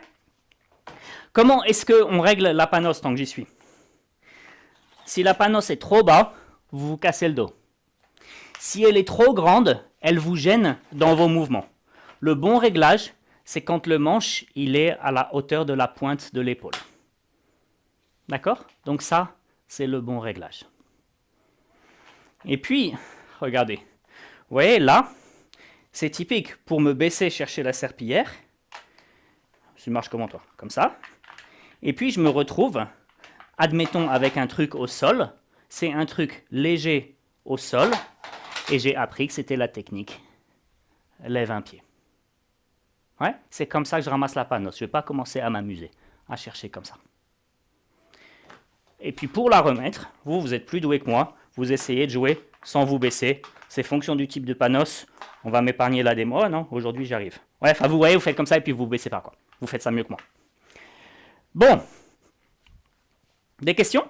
Comment est-ce qu'on règle la panos tant que j'y suis? Si la panos est trop bas, vous vous cassez le dos. Si elle est trop grande, elle vous gêne dans vos mouvements. Le bon réglage, c'est quand le manche il est à la hauteur de la pointe de l'épaule. D'accord? Donc ça, c'est le bon réglage. Et puis, regardez. Vous voyez, là, c'est typique pour me baisser chercher la serpillière. Je marche comment toi? Comme ça. Et puis, je me retrouve, admettons, avec un truc au sol. C'est un truc léger au sol. Et j'ai appris que c'était la technique. Lève un pied. Ouais, c'est comme ça que je ramasse la panos. Je ne vais pas commencer à m'amuser, à chercher comme ça. Et puis pour la remettre, vous êtes plus doué que moi. Vous essayez de jouer sans vous baisser. C'est fonction du type de panos. On va m'épargner la démo. Non, aujourd'hui j'arrive. Ouais, enfin vous voyez, vous faites comme ça et puis vous ne baissez pas, quoi. Vous faites ça mieux que moi. Bon. Des questions?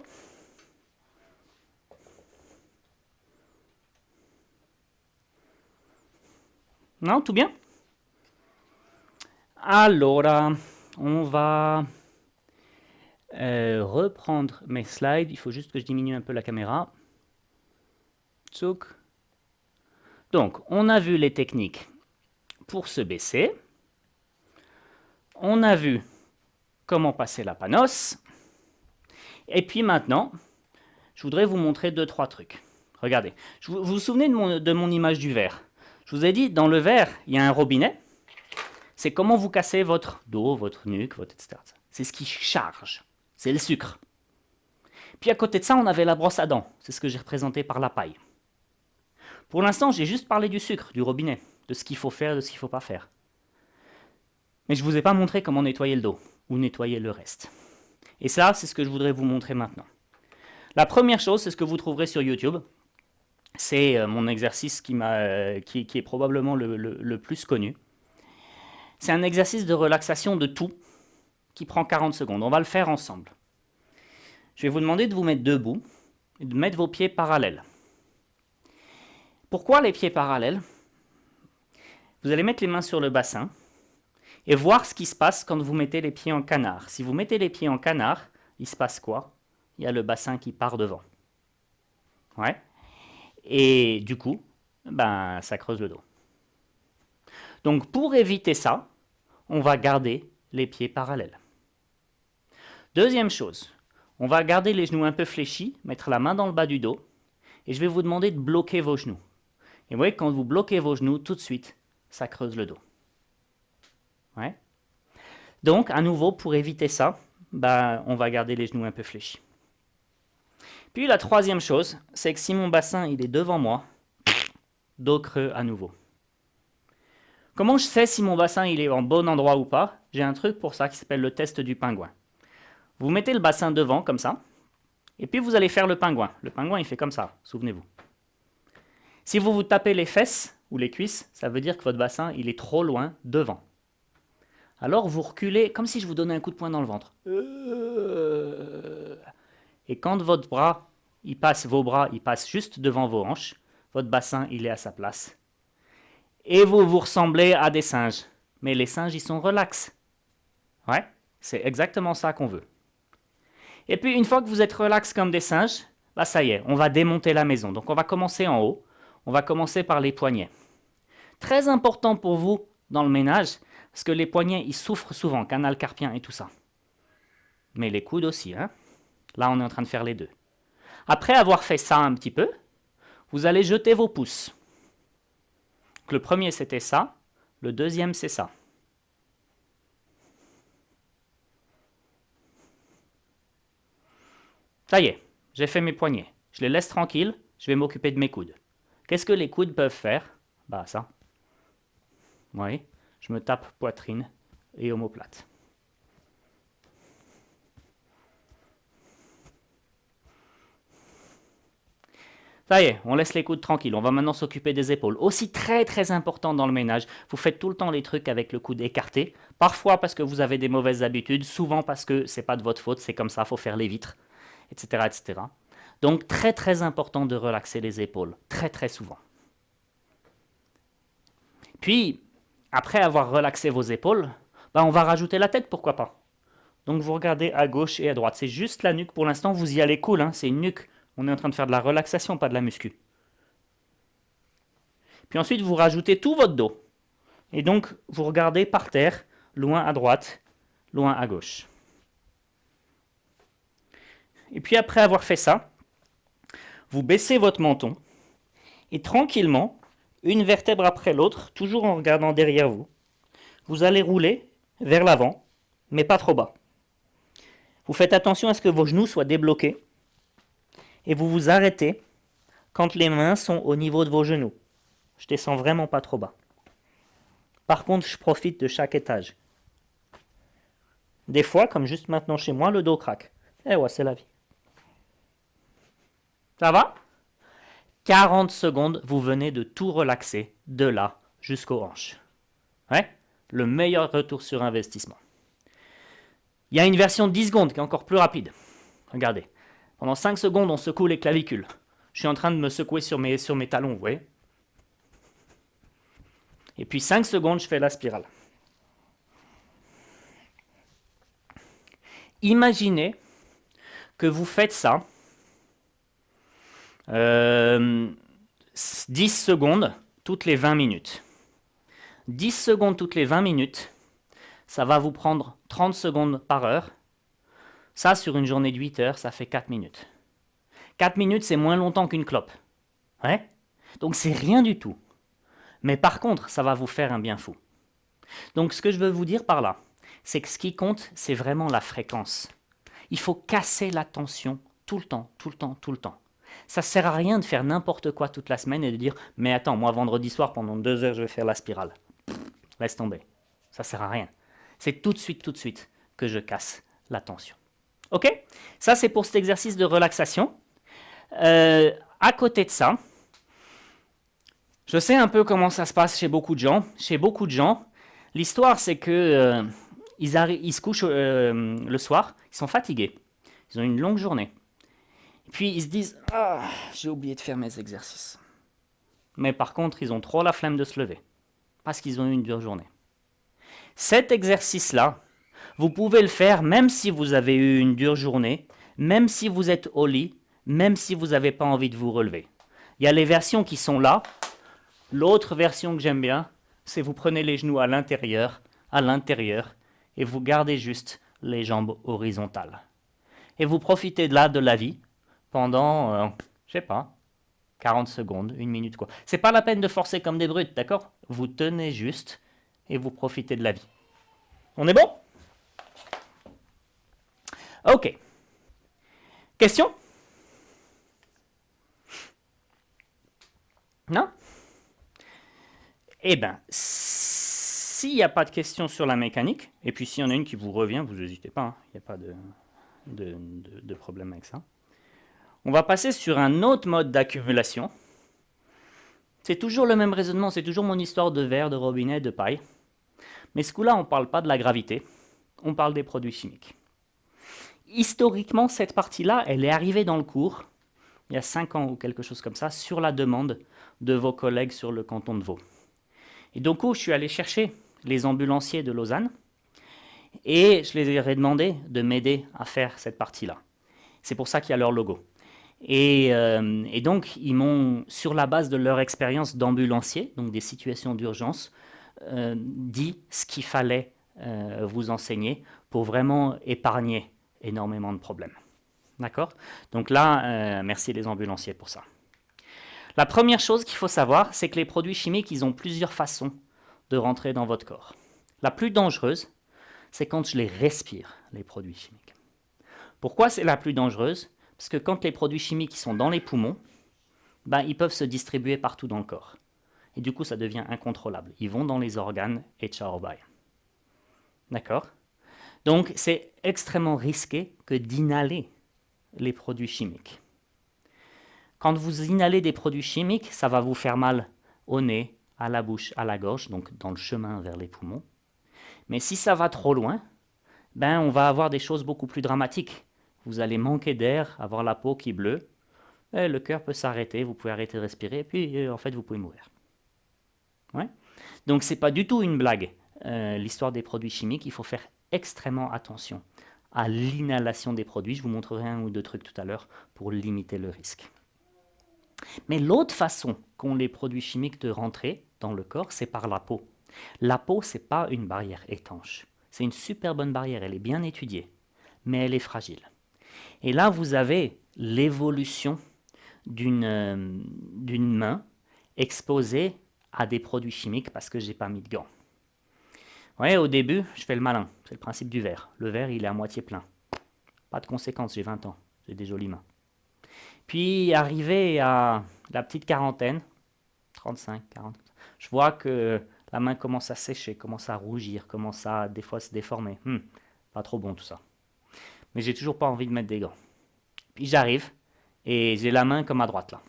Non, tout bien? Alors, on va reprendre mes slides. Il faut juste que je diminue un peu la caméra. Tsouk. Donc, on a vu les techniques pour se baisser. On a vu comment passer la panos. Et puis maintenant, je voudrais vous montrer 2-3 trucs. Regardez, vous vous souvenez de mon image du verre? Je vous ai dit, dans le verre, il y a un robinet. C'est comment vous cassez votre dos, votre nuque, votre etc. C'est ce qui charge. C'est le sucre. Puis à côté de ça, on avait la brosse à dents. C'est ce que j'ai représenté par la paille. Pour l'instant, j'ai juste parlé du sucre, du robinet, de ce qu'il faut faire, de ce qu'il ne faut pas faire. Mais je ne vous ai pas montré comment nettoyer le dos, ou nettoyer le reste. Et ça, c'est ce que je voudrais vous montrer maintenant. La première chose, c'est ce que vous trouverez sur YouTube. C'est mon exercice qui est probablement le plus connu. C'est un exercice de relaxation de tout qui prend 40 secondes. On va le faire ensemble. Je vais vous demander de vous mettre debout et de mettre vos pieds parallèles. Pourquoi les pieds parallèles? Vous allez mettre les mains sur le bassin et voir ce qui se passe quand vous mettez les pieds en canard. Si vous mettez les pieds en canard, il se passe quoi? Il y a le bassin qui part devant. Ouais. Et du coup, ça creuse le dos. Donc pour éviter ça, on va garder les pieds parallèles. Deuxième chose, on va garder les genoux un peu fléchis, mettre la main dans le bas du dos, et je vais vous demander de bloquer vos genoux. Et vous voyez, quand vous bloquez vos genoux, tout de suite, ça creuse le dos. Ouais. Donc, à nouveau, pour éviter ça, on va garder les genoux un peu fléchis. Puis la troisième chose, c'est que si mon bassin il est devant moi, dos creux à nouveau. Comment je sais si mon bassin il est en bon endroit ou pas? J'ai un truc pour ça qui s'appelle le test du pingouin. Vous mettez le bassin devant comme ça, et puis vous allez faire le pingouin. Le pingouin il fait comme ça, souvenez-vous. Si vous vous tapez les fesses ou les cuisses, ça veut dire que votre bassin il est trop loin devant. Alors vous reculez comme si je vous donnais un coup de poing dans le ventre. Et quand votre bras, vos bras ils passent juste devant vos hanches, votre bassin il est à sa place. Et vous ressemblez à des singes. Mais les singes, ils sont relax. Ouais, c'est exactement ça qu'on veut. Et puis, une fois que vous êtes relax comme des singes, ça y est, on va démonter la maison. Donc, on va commencer en haut. On va commencer par les poignets. Très important pour vous dans le ménage, parce que les poignets, ils souffrent souvent, canal carpien et tout ça. Mais les coudes aussi, hein. Là, on est en train de faire les deux. Après avoir fait ça un petit peu, vous allez jeter vos pouces. Le premier, c'était ça. Le deuxième, c'est ça. Ça y est, j'ai fait mes poignets. je les laisse tranquilles, je vais m'occuper de mes coudes. Qu'est-ce que les coudes peuvent faire? Bah ça. Oui, je me tape poitrine et omoplate. Ça y est, on laisse les coudes tranquilles. On va maintenant s'occuper des épaules. Aussi très très important dans le ménage, vous faites tout le temps les trucs avec le coude écarté. Parfois parce que vous avez des mauvaises habitudes, souvent parce que c'est pas de votre faute, c'est comme ça, faut faire les vitres, etc., etc. Donc très très important de relaxer les épaules, très très souvent. Puis, après avoir relaxé vos épaules, on va rajouter la tête, pourquoi pas. Donc vous regardez à gauche et à droite. C'est juste la nuque pour l'instant, vous y allez cool, hein, c'est une nuque. On est en train de faire de la relaxation, pas de la muscu. Puis ensuite, vous rajoutez tout votre dos. Et donc, vous regardez par terre, loin à droite, loin à gauche. Et puis après avoir fait ça, vous baissez votre menton et tranquillement, une vertèbre après l'autre, toujours en regardant derrière vous, vous allez rouler vers l'avant, mais pas trop bas. Vous faites attention à ce que vos genoux soient débloqués et vous vous arrêtez quand les mains sont au niveau de vos genoux. Je descends vraiment pas trop bas. Par contre, je profite de chaque étage. Des fois, comme juste maintenant chez moi, le dos craque. Eh ouais, c'est la vie. Ça va? 40 secondes, vous venez de tout relaxer, de là jusqu'aux hanches. Ouais? Le meilleur retour sur investissement. Il y a une version de 10 secondes qui est encore plus rapide. Regardez. Pendant 5 secondes, on secoue les clavicules. Je suis en train de me secouer sur mes talons, vous voyez? Et puis 5 secondes, je fais la spirale. Imaginez que vous faites ça 10 secondes toutes les 20 minutes. 10 secondes toutes les 20 minutes, ça va vous prendre 30 secondes par heure. Ça, sur une journée de 8 heures, ça fait 4 minutes. 4 minutes, c'est moins longtemps qu'une clope. Ouais? Donc c'est rien du tout. Mais par contre, ça va vous faire un bien fou. Donc ce que je veux vous dire par là, c'est que ce qui compte, c'est vraiment la fréquence. Il faut casser la tension tout le temps, tout le temps, tout le temps. Ça ne sert à rien de faire n'importe quoi toute la semaine et de dire « Mais attends, moi vendredi soir, pendant 2 heures, je vais faire la spirale. » Laisse tomber. Ça ne sert à rien. C'est tout de suite que je casse la tension. Ok? Ça, c'est pour cet exercice de relaxation. À côté de ça, je sais un peu comment ça se passe chez beaucoup de gens. Chez beaucoup de gens, l'histoire, c'est que ils se couchent le soir, ils sont fatigués. Ils ont une longue journée. Et puis, ils se disent « Ah, j'ai oublié de faire mes exercices. » Mais par contre, ils ont trop la flemme de se lever, parce qu'ils ont eu une dure journée. Cet exercice-là, vous pouvez le faire même si vous avez eu une dure journée, même si vous êtes au lit, même si vous n'avez pas envie de vous relever. Il y a les versions qui sont là. L'autre version que j'aime bien, c'est vous prenez les genoux à l'intérieur, et vous gardez juste les jambes horizontales. Et vous profitez de là de la vie pendant, je sais pas, 40 secondes, 1 minute quoi. C'est pas la peine de forcer comme des brutes, d'accord? Vous tenez juste et vous profitez de la vie. On est bon? Ok. Question? Non? Eh bien, s'il n'y a pas de question sur la mécanique, et puis s'il y en a une qui vous revient, vous n'hésitez pas, hein, il n'y a pas de problème avec ça. On va passer sur un autre mode d'accumulation. C'est toujours le même raisonnement, c'est toujours mon histoire de verre, de robinet, de paille. Mais ce coup-là, on ne parle pas de la gravité, on parle des produits chimiques. Historiquement, cette partie-là, elle est arrivée dans le cours, il y a 5 ans ou quelque chose comme ça, sur la demande de vos collègues sur le canton de Vaud. Et donc, je suis allé chercher les ambulanciers de Lausanne et je les ai demandé de m'aider à faire cette partie-là. C'est pour ça qu'il y a leur logo. Et donc, ils m'ont, sur la base de leur expérience d'ambulancier, donc des situations d'urgence, dit ce qu'il fallait vous enseigner pour vraiment épargner énormément de problèmes. D'accord? Donc là, merci les ambulanciers pour ça. La première chose qu'il faut savoir, c'est que les produits chimiques, ils ont plusieurs façons de rentrer dans votre corps. La plus dangereuse, c'est quand je les respire, les produits chimiques. Pourquoi c'est la plus dangereuse? Parce que quand les produits chimiques sont dans les poumons, ben, ils peuvent se distribuer partout dans le corps. Et du coup, ça devient incontrôlable. Ils vont dans les organes et ciao, bye. D'accord? Donc, c'est extrêmement risqué que d'inhaler les produits chimiques. Quand vous inhalez des produits chimiques, ça va vous faire mal au nez, à la bouche, à la gorge, donc dans le chemin vers les poumons. Mais si ça va trop loin, ben on va avoir des choses beaucoup plus dramatiques. Vous allez manquer d'air, avoir la peau qui bleue, et le cœur peut s'arrêter, vous pouvez arrêter de respirer, et puis en fait vous pouvez mourir. Ouais. Donc c'est pas du tout une blague. L'histoire des produits chimiques, il faut faire extrêmement attention à l'inhalation des produits. Je vous montrerai un ou deux trucs tout à l'heure pour limiter le risque. Mais l'autre façon qu'ont les produits chimiques de rentrer dans le corps, c'est par la peau. La peau, c'est pas une barrière étanche. C'est une super bonne barrière, elle est bien étudiée, mais elle est fragile. Et là, vous avez l'évolution d'une main exposée à des produits chimiques parce que j'ai pas mis de gants. Vous voyez, au début, je fais le malin. C'est le principe du verre. Le verre, il est à moitié plein. Pas de conséquences, j'ai 20 ans. J'ai des jolies mains. Puis, arrivé à la petite quarantaine, 35, 40, je vois que la main commence à sécher, commence à rougir, commence à des fois se déformer. Pas trop bon tout ça. Mais j'ai toujours pas envie de mettre des gants. Puis j'arrive et j'ai la main comme à droite là.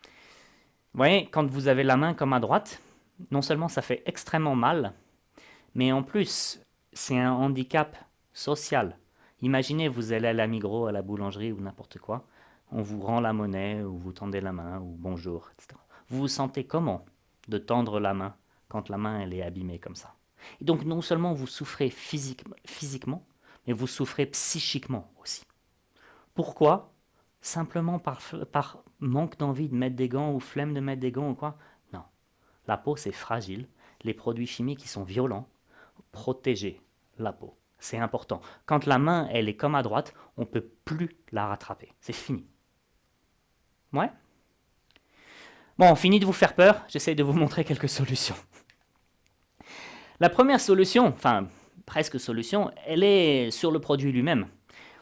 Vous voyez, quand vous avez la main comme à droite, non seulement ça fait extrêmement mal, mais en plus, c'est un handicap social. Imaginez, vous allez à la Migros, à la boulangerie ou n'importe quoi, on vous rend la monnaie ou vous tendez la main ou bonjour, etc. Vous vous sentez comment de tendre la main quand la main elle est abîmée comme ça? Et donc non seulement vous souffrez physiquement, mais vous souffrez psychiquement aussi. Pourquoi? Simplement par manque d'envie de mettre des gants ou flemme de mettre des gants ou quoi? Non. La peau c'est fragile, les produits chimiques ils sont violents. Protégez la peau. C'est important. Quand la main elle est comme à droite, on ne peut plus la rattraper. C'est fini. Ouais? Bon, fini de vous faire peur, j'essaie de vous montrer quelques solutions. La première solution, enfin presque solution, elle est sur le produit lui-même.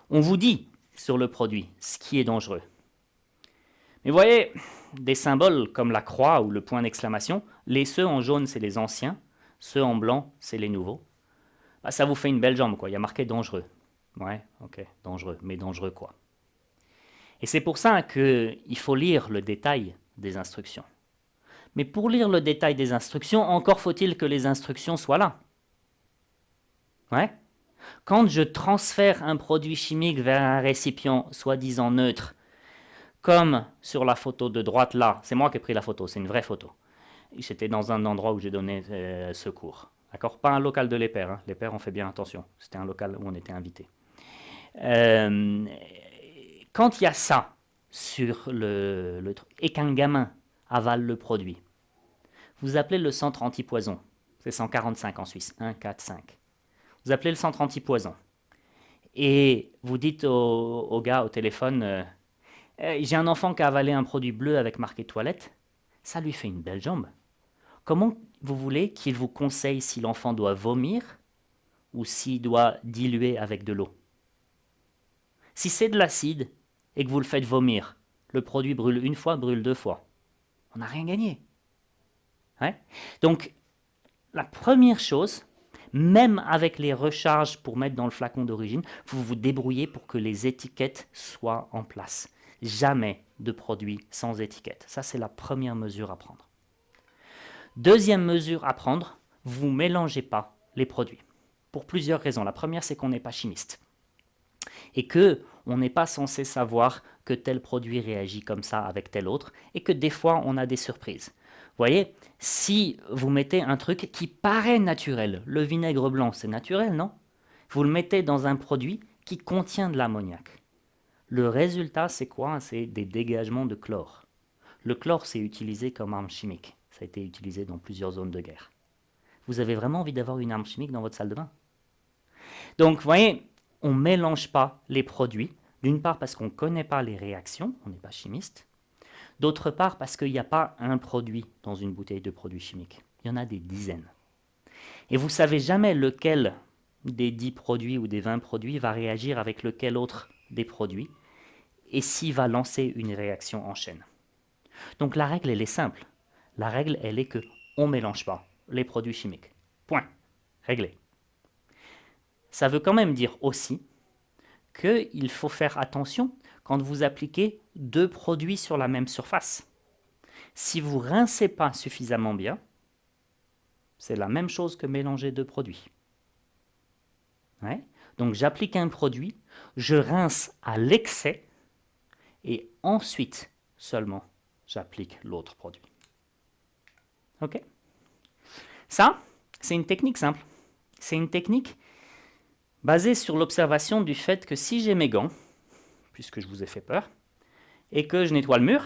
On vous dit sur le produit ce qui est dangereux. Mais vous voyez, des symboles comme la croix ou le point d'exclamation, ceux en jaune c'est les anciens, ceux en blanc c'est les nouveaux. Bah, ça vous fait une belle jambe quoi, il y a marqué dangereux. Ouais, ok, dangereux, mais dangereux quoi? Et c'est pour ça qu'il faut lire le détail des instructions. Mais pour lire le détail des instructions, encore faut-il que les instructions soient là. Ouais. Quand je transfère un produit chimique vers un récipient soi-disant neutre, comme sur la photo de droite là, c'est moi qui ai pris la photo, c'est une vraie photo. J'étais dans un endroit où j'ai donné secours. D'accord? Pas un local de l'EPER, hein. L'EPER, on fait bien attention. C'était un local où on était invité. Quand il y a ça sur le truc, et qu'un gamin avale le produit, vous appelez le centre antipoison. C'est 145 en Suisse, 1, 4, 5. Vous appelez le centre antipoison. Et vous dites au gars au téléphone, j'ai un enfant qui a avalé un produit bleu avec marqué toilette. Ça lui fait une belle jambe. Comment vous voulez qu'il vous conseille si l'enfant doit vomir ou s'il doit diluer avec de l'eau? Si c'est de l'acide et que vous le faites vomir, le produit brûle une fois, brûle deux fois. On n'a rien gagné. Ouais. Donc, la première chose, même avec les recharges pour mettre dans le flacon d'origine, vous vous débrouillez pour que les étiquettes soient en place. Jamais de produit sans étiquette. Ça, c'est la première mesure à prendre. Deuxième mesure à prendre, vous ne mélangez pas les produits. Pour plusieurs raisons. La première, c'est qu'on n'est pas chimiste. Et qu'on n'est pas censé savoir que tel produit réagit comme ça avec tel autre, et que des fois, on a des surprises. Vous voyez, si vous mettez un truc qui paraît naturel, le vinaigre blanc, c'est naturel, non? Vous le mettez dans un produit qui contient de l'ammoniac. Le résultat, c'est quoi? C'est des dégagements de chlore. Le chlore, c'est utilisé comme arme chimique. Ça a été utilisé dans plusieurs zones de guerre. Vous avez vraiment envie d'avoir une arme chimique dans votre salle de bain? Donc, vous voyez, on ne mélange pas les produits. D'une part parce qu'on ne connaît pas les réactions, on n'est pas chimiste. D'autre part parce qu'il n'y a pas un produit dans une bouteille de produits chimiques. Il y en a des dizaines. Et vous ne savez jamais lequel des 10 produits ou des 20 produits va réagir avec lequel autre des produits. et s'il va lancer une réaction en chaîne. Donc la règle, elle est simple. La règle, elle est que on ne mélange pas les produits chimiques. Point. Réglé. Ça veut quand même dire aussi qu'il faut faire attention quand vous appliquez deux produits sur la même surface. Si vous rincez pas suffisamment bien, c'est la même chose que mélanger deux produits. Ouais. Donc j'applique un produit, je rince à l'excès et ensuite seulement j'applique l'autre produit. Ok? Ça, c'est une technique simple. C'est une technique basée sur l'observation du fait que si j'ai mes gants, puisque je vous ai fait peur, et que je nettoie le mur,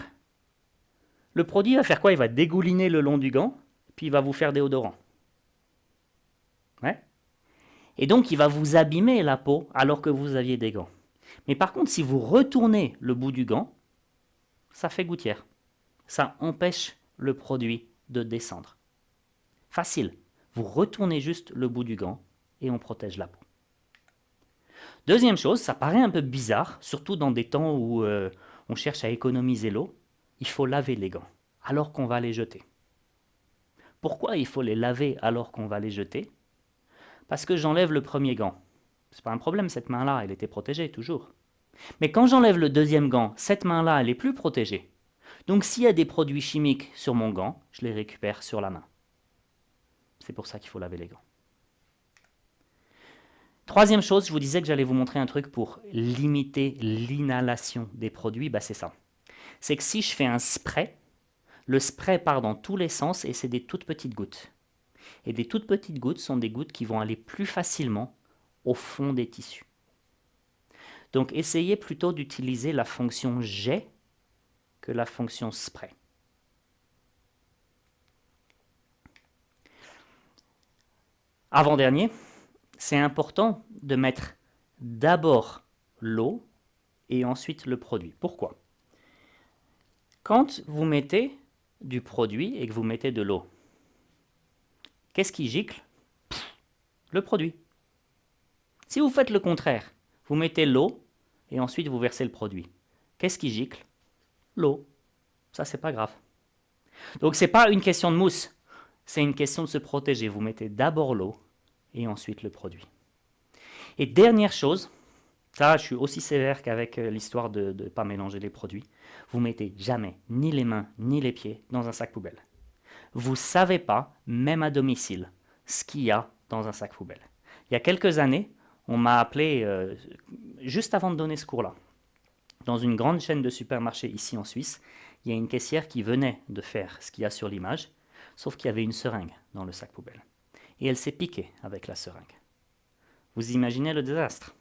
le produit va faire quoi? Il va dégouliner le long du gant, puis il va vous faire déodorant. Ouais. Et donc, il va vous abîmer la peau alors que vous aviez des gants. Mais par contre, si vous retournez le bout du gant, ça fait gouttière. Ça empêche le produit de descendre. Facile. Vous retournez juste le bout du gant et on protège la peau. Deuxième chose, ça paraît un peu bizarre, surtout dans des temps où on cherche à économiser l'eau. Il faut laver les gants alors qu'on va les jeter. Pourquoi il faut les laver alors qu'on va les jeter? Parce que j'enlève le premier gant. C'est pas un problème, cette main-là, elle était protégée toujours. Mais quand j'enlève le deuxième gant, cette main-là, elle est plus protégée. Donc s'il y a des produits chimiques sur mon gant, je les récupère sur la main. C'est pour ça qu'il faut laver les gants. Troisième chose, je vous disais que j'allais vous montrer un truc pour limiter l'inhalation des produits, c'est ça. C'est que si je fais un spray, le spray part dans tous les sens et c'est des toutes petites gouttes. Et des toutes petites gouttes sont des gouttes qui vont aller plus facilement au fond des tissus. Donc essayez plutôt d'utiliser la fonction jet que la fonction spray. Avant-dernier, c'est important de mettre d'abord l'eau et ensuite le produit. Pourquoi? Quand vous mettez du produit et que vous mettez de l'eau, qu'est-ce qui gicle? Le produit. Si vous faites le contraire, vous mettez l'eau et ensuite vous versez le produit, qu'est-ce qui gicle? L'eau. Ça, c'est pas grave. Donc, ce n'est pas une question de mousse, c'est une question de se protéger. Vous mettez d'abord l'eau et ensuite le produit. Et dernière chose, ça, je suis aussi sévère qu'avec l'histoire de ne pas mélanger les produits. Vous mettez jamais ni les mains ni les pieds dans un sac poubelle. Vous ne savez pas, même à domicile, ce qu'il y a dans un sac poubelle. Il y a quelques années, on m'a appelé, juste avant de donner ce cours-là, dans une grande chaîne de supermarchés ici en Suisse, il y a une caissière qui venait de faire ce qu'il y a sur l'image, sauf qu'il y avait une seringue dans le sac poubelle. Et elle s'est piquée avec la seringue. Vous imaginez le désastre?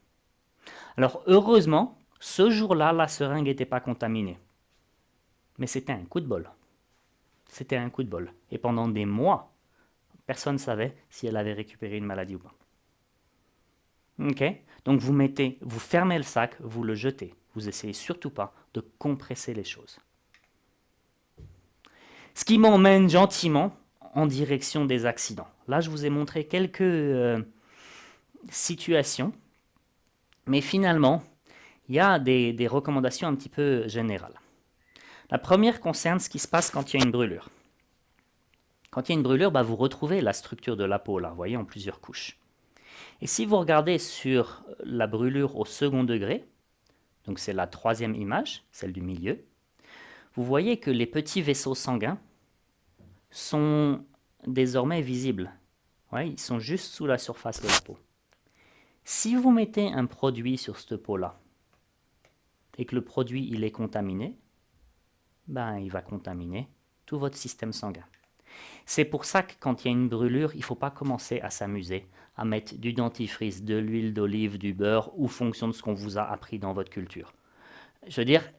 Alors heureusement, ce jour-là, la seringue n'était pas contaminée. Mais c'était un coup de bol. C'était un coup de bol. Et pendant des mois, personne ne savait si elle avait récupéré une maladie ou pas. Ok? Donc vous fermez le sac, vous le jetez. Vous essayez surtout pas de compresser les choses. Ce qui m'emmène gentiment en direction des accidents. Là, je vous ai montré quelques situations, mais finalement, il y a des recommandations un petit peu générales. La première concerne ce qui se passe quand il y a une brûlure. Quand il y a une brûlure, vous retrouvez la structure de la peau, là, vous voyez, en plusieurs couches. Et si vous regardez sur la brûlure au second degré, donc c'est la troisième image, celle du milieu, vous voyez que les petits vaisseaux sanguins sont désormais visibles. Ouais, ils sont juste sous la surface de la peau. Si vous mettez un produit sur cette peau-là et que le produit il est contaminé, il va contaminer tout votre système sanguin. C'est pour ça que quand il y a une brûlure, il ne faut pas commencer à s'amuser à mettre du dentifrice, de l'huile d'olive, du beurre ou fonction de ce qu'on vous a appris dans votre culture. Je veux dire,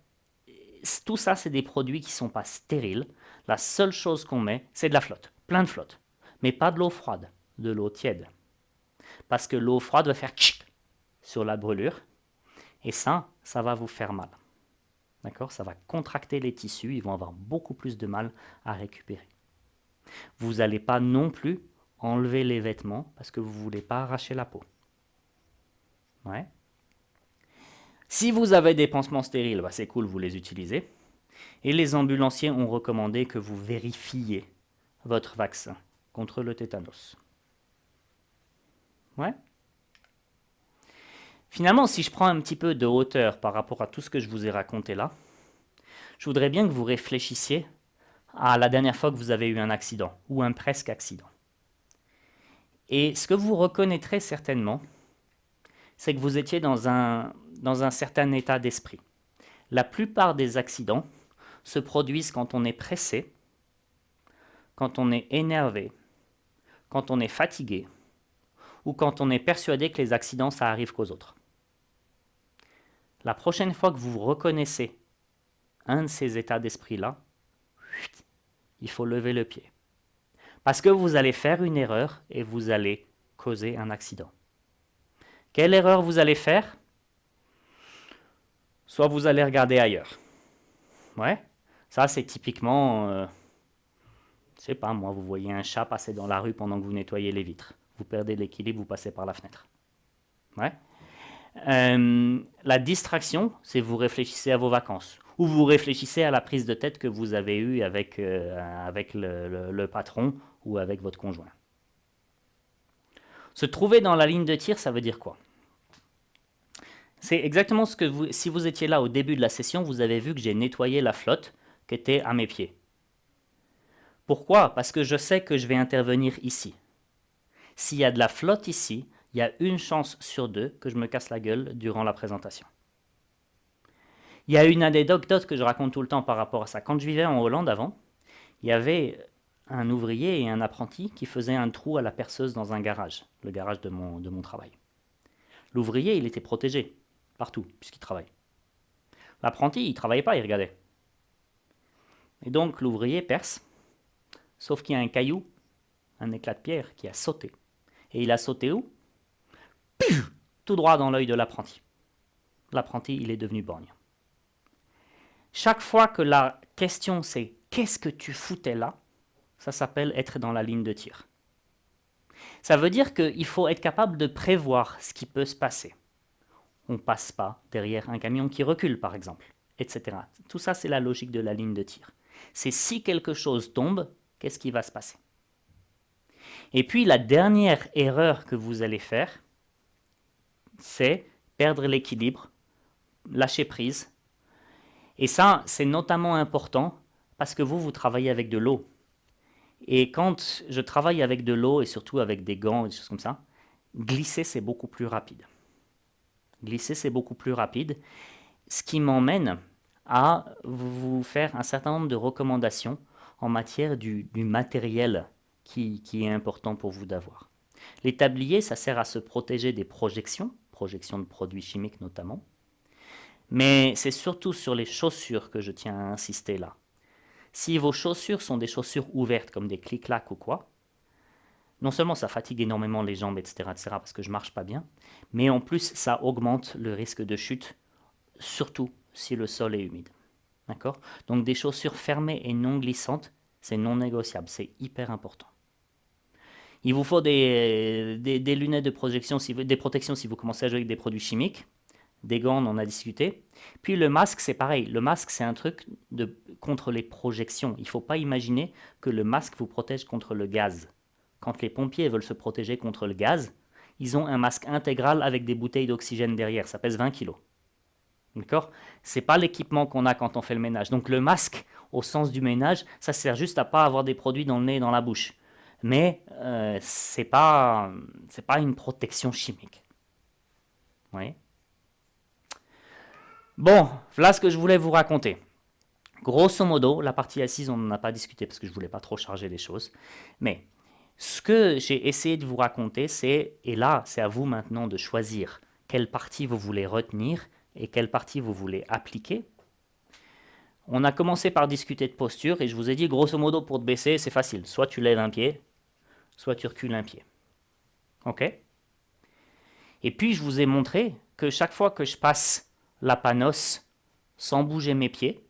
tout ça, c'est des produits qui ne sont pas stériles. La seule chose qu'on met, c'est de la flotte, plein de flotte. Mais pas de l'eau froide, de l'eau tiède. Parce que l'eau froide va faire tchic sur la brûlure. Et ça va vous faire mal. D'accord? Ça va contracter les tissus, ils vont avoir beaucoup plus de mal à récupérer. Vous n'allez pas non plus enlever les vêtements parce que vous ne voulez pas arracher la peau. Ouais. Si vous avez des pansements stériles, bah c'est cool, vous les utilisez. Et les ambulanciers ont recommandé que vous vérifiez votre vaccin contre le tétanos. Ouais. Finalement, si je prends un petit peu de hauteur par rapport à tout ce que je vous ai raconté là, je voudrais bien que vous réfléchissiez à la dernière fois que vous avez eu un accident ou un presque accident. Et ce que vous reconnaîtrez certainement, c'est que vous étiez dans un certain état d'esprit. La plupart des accidents se produisent quand on est pressé, quand on est énervé, quand on est fatigué ou quand on est persuadé que les accidents, ça arrive qu'aux autres. La prochaine fois que vous reconnaissez un de ces états d'esprit-là, il faut lever le pied. Parce que vous allez faire une erreur et vous allez causer un accident. Quelle erreur vous allez faire? Soit vous allez regarder ailleurs. Ouais, ça c'est typiquement, je sais pas moi, vous voyez un chat passer dans la rue pendant que vous nettoyez les vitres. Vous perdez l'équilibre, vous passez par la fenêtre. Ouais. La distraction, c'est vous réfléchissez à vos vacances ou vous réfléchissez à la prise de tête que vous avez eue avec le patron ou avec votre conjoint. Se trouver dans la ligne de tir, ça veut dire quoi? C'est exactement ce que vous, si vous étiez là au début de la session, vous avez vu que j'ai nettoyé la flotte qui était à mes pieds. Pourquoi? Parce que je sais que je vais intervenir ici. S'il y a de la flotte ici, il y a une chance sur 2 que je me casse la gueule durant la présentation. Il y a une anecdote que je raconte tout le temps par rapport à ça. Quand je vivais en Hollande avant, il y avait un ouvrier et un apprenti qui faisaient un trou à la perceuse dans un garage, le garage de mon travail. L'ouvrier, il était protégé partout, puisqu'il travaille. L'apprenti, il ne travaillait pas, il regardait. Et donc l'ouvrier perce, sauf qu'il y a un caillou, un éclat de pierre qui a sauté. Et il a sauté où? Tout droit dans l'œil de l'apprenti. L'apprenti, il est devenu borgne. Chaque fois que la question c'est « qu'est-ce que tu foutais là ?», ça s'appelle être dans la ligne de tir. Ça veut dire qu'il faut être capable de prévoir ce qui peut se passer. On ne passe pas derrière un camion qui recule, par exemple, etc. Tout ça, c'est la logique de la ligne de tir. C'est si quelque chose tombe, qu'est-ce qui va se passer? Et puis, la dernière erreur que vous allez faire, c'est perdre l'équilibre, lâcher prise. Et ça, c'est notamment important parce que vous travaillez avec de l'eau. Et quand je travaille avec de l'eau et surtout avec des gants et des choses comme ça, glisser, c'est beaucoup plus rapide. Glisser, c'est beaucoup plus rapide, ce qui m'emmène à vous faire un certain nombre de recommandations en matière du matériel qui est important pour vous d'avoir. Les tabliers, ça sert à se protéger des projections de produits chimiques notamment, mais c'est surtout sur les chaussures que je tiens à insister là. Si vos chaussures sont des chaussures ouvertes comme des clic-clac ou quoi, non seulement ça fatigue énormément les jambes, etc., parce que je ne marche pas bien, mais en plus ça augmente le risque de chute, surtout si le sol est humide. D'accord? Donc des chaussures fermées et non glissantes, c'est non négociable, c'est hyper important. Il vous faut des lunettes de protection si vous commencez à jouer avec des produits chimiques. Des gants, on en a discuté. Puis le masque, c'est pareil. Le masque, c'est un truc contre les projections. Il ne faut pas imaginer que le masque vous protège contre le gaz. Quand les pompiers veulent se protéger contre le gaz, ils ont un masque intégral avec des bouteilles d'oxygène derrière. Ça pèse 20 kilos. D'accord? Ce n'est pas l'équipement qu'on a quand on fait le ménage. Donc le masque, au sens du ménage, ça sert juste à ne pas avoir des produits dans le nez et dans la bouche. Mais ce n'est pas une protection chimique. Vous voyez? Bon, voilà ce que je voulais vous raconter. Grosso modo, la partie assise, on n'en a pas discuté parce que je ne voulais pas trop charger les choses. Mais ce que j'ai essayé de vous raconter, c'est, et là, c'est à vous maintenant de choisir quelle partie vous voulez retenir et quelle partie vous voulez appliquer. On a commencé par discuter de posture et je vous ai dit, grosso modo, pour te baisser, c'est facile. Soit tu lèves un pied, soit tu recules un pied. OK? Et puis, je vous ai montré que chaque fois que je passe la panos sans bouger mes pieds,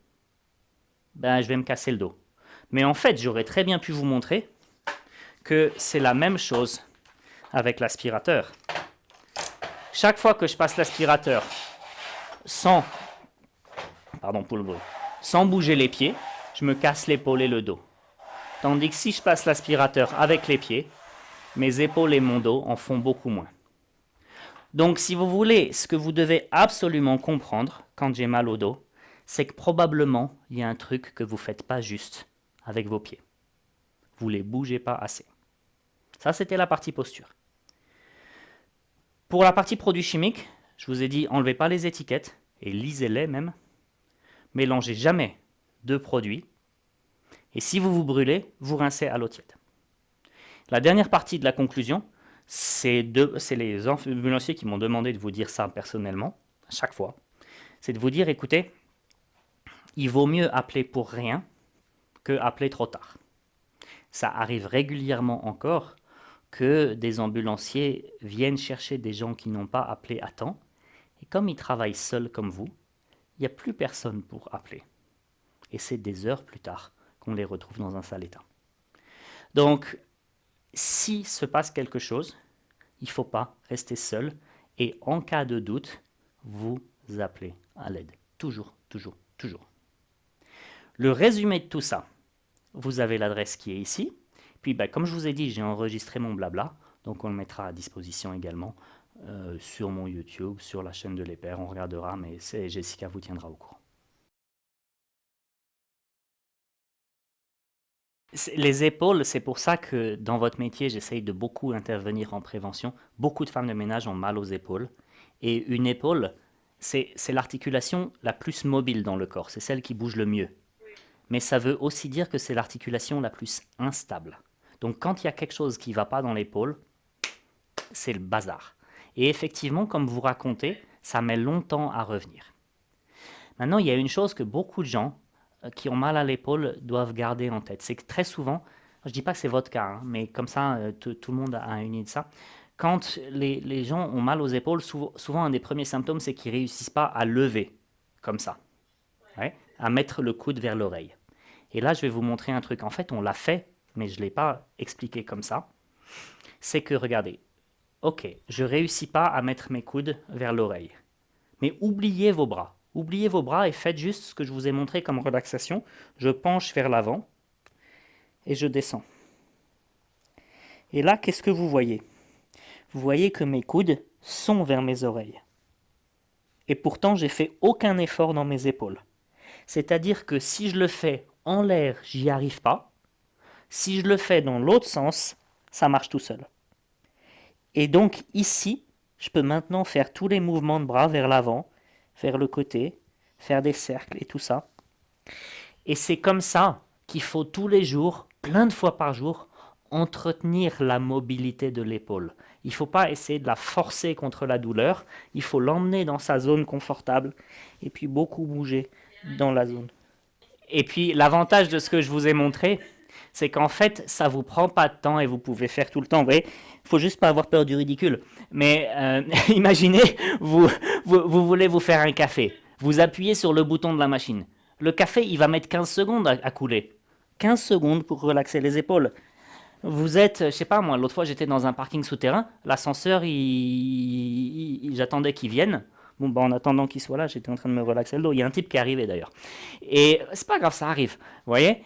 ben, je vais me casser le dos. Mais en fait, j'aurais très bien pu vous montrer que c'est la même chose avec l'aspirateur. Chaque fois que je passe l'aspirateur sans, pardon pour le bruit, sans bouger les pieds, je me casse l'épaule et le dos. Tandis que si je passe l'aspirateur avec les pieds, mes épaules et mon dos en font beaucoup moins. Donc si vous voulez, ce que vous devez absolument comprendre quand j'ai mal au dos, c'est que probablement il y a un truc que vous ne faites pas juste avec vos pieds. Vous ne les bougez pas assez. Ça, c'était la partie posture. Pour la partie produits chimiques, je vous ai dit, enlevez pas les étiquettes, et lisez-les même. Mélangez jamais deux produits. Et si vous vous brûlez, vous rincez à l'eau tiède. La dernière partie de la conclusion, c'est les ambulanciers qui m'ont demandé de vous dire ça personnellement, à chaque fois. C'est de vous dire, écoutez, il vaut mieux appeler pour rien que appeler trop tard. Ça arrive régulièrement encore que des ambulanciers viennent chercher des gens qui n'ont pas appelé à temps. Et comme ils travaillent seuls comme vous, il n'y a plus personne pour appeler. Et c'est des heures plus tard qu'on les retrouve dans un sale état. Donc, si se passe quelque chose, il ne faut pas rester seul. Et en cas de doute, vous appelez à l'aide. Toujours, toujours, toujours. Le résumé de tout ça, vous avez l'adresse qui est ici. Puis, comme je vous ai dit, j'ai enregistré mon blabla. Donc, on le mettra à disposition également sur mon YouTube, sur la chaîne de l'EPER. On regardera, mais Jessica vous tiendra au courant. Les épaules, c'est pour ça que dans votre métier, j'essaye de beaucoup intervenir en prévention. Beaucoup de femmes de ménage ont mal aux épaules. Et une épaule, c'est l'articulation la plus mobile dans le corps. C'est celle qui bouge le mieux. Mais ça veut aussi dire que c'est l'articulation la plus instable. Donc quand il y a quelque chose qui ne va pas dans l'épaule, c'est le bazar. Et effectivement, comme vous racontez, ça met longtemps à revenir. Maintenant, il y a une chose que beaucoup de gens qui ont mal à l'épaule doivent garder en tête. C'est que très souvent, je ne dis pas que c'est votre cas, hein, mais comme ça, tout le monde a une idée de ça. Quand les gens ont mal aux épaules, souvent un des premiers symptômes, c'est qu'ils ne réussissent pas à lever, comme ça, ouais, à mettre le coude vers l'oreille. Et là, je vais vous montrer un truc. En fait, on l'a fait, mais je ne l'ai pas expliqué comme ça. C'est que, regardez, ok, je ne réussis pas à mettre mes coudes vers l'oreille. Mais oubliez vos bras. Oubliez vos bras et faites juste ce que je vous ai montré comme relaxation. Je penche vers l'avant et je descends. Et là, qu'est-ce que vous voyez? Vous voyez que mes coudes sont vers mes oreilles. Et pourtant, j'ai fait aucun effort dans mes épaules. C'est-à-dire que si je le fais en l'air, j'y arrive pas. Si je le fais dans l'autre sens, ça marche tout seul. Et donc ici, je peux maintenant faire tous les mouvements de bras vers l'avant, vers le côté, faire des cercles et tout ça. Et c'est comme ça qu'il faut tous les jours, plein de fois par jour, entretenir la mobilité de l'épaule. Il ne faut pas essayer de la forcer contre la douleur, il faut l'emmener dans sa zone confortable et puis beaucoup bouger dans la zone. Et puis l'avantage de ce que je vous ai montré, c'est qu'en fait, ça ne vous prend pas de temps et vous pouvez faire tout le temps. Vous voyez, il ne faut juste pas avoir peur du ridicule. Mais imaginez, vous voulez vous faire un café. Vous appuyez sur le bouton de la machine. Le café, il va mettre 15 secondes à couler. 15 secondes pour relaxer les épaules. Vous êtes, je sais pas moi, l'autre fois j'étais dans un parking souterrain, l'ascenseur, j'attendais qu'il vienne. Bon, en attendant qu'il soit là, j'étais en train de me relaxer le dos. Il y a un type qui est arrivé d'ailleurs. Et c'est pas grave, ça arrive, vous voyez,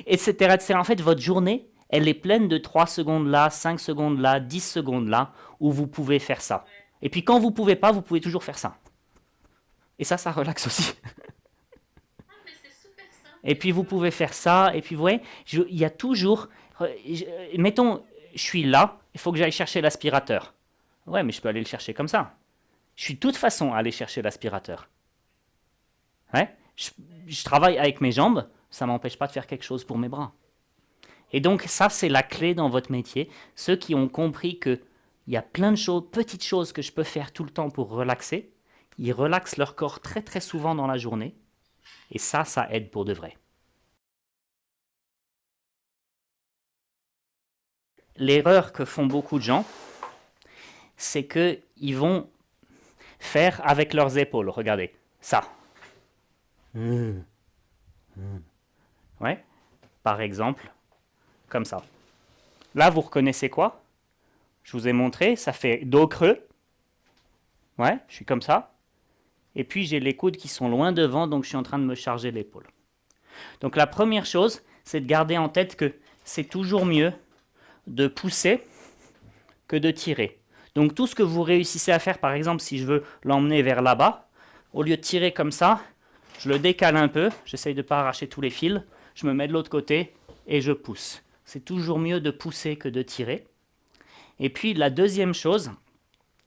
etc., etc. En fait, votre journée, elle est pleine de 3 secondes là, 5 secondes là, 10 secondes là, où vous pouvez faire ça. Et puis quand vous pouvez pas, vous pouvez toujours faire ça. Et ça relaxe aussi. Et puis vous pouvez faire ça, et puis vous voyez, il y a toujours, mettons, je suis là, il faut que j'aille chercher l'aspirateur. Ouais, mais je peux aller le chercher comme ça. Je suis de toute façon à aller chercher l'aspirateur. Ouais, je travaille avec mes jambes, ça ne m'empêche pas de faire quelque chose pour mes bras. Et donc ça, c'est la clé dans votre métier. Ceux qui ont compris qu'il y a plein de choses, petites choses que je peux faire tout le temps pour relaxer, ils relaxent leur corps très très souvent dans la journée. Et ça aide pour de vrai. L'erreur que font beaucoup de gens, c'est qu'ils vont faire avec leurs épaules. Regardez, ça. Ouais. Par exemple, comme ça. Là, vous reconnaissez quoi? Je vous ai montré, ça fait dos creux. Ouais, je suis comme ça. et puis j'ai les coudes qui sont loin devant, donc je suis en train de me charger l'épaule. Donc la première chose, c'est de garder en tête que c'est toujours mieux de pousser que de tirer. Donc tout ce que vous réussissez à faire, par exemple si je veux l'emmener vers là-bas, au lieu de tirer comme ça, je le décale un peu, j'essaye de ne pas arracher tous les fils, je me mets de l'autre côté et je pousse. C'est toujours mieux de pousser que de tirer. Et puis la deuxième chose,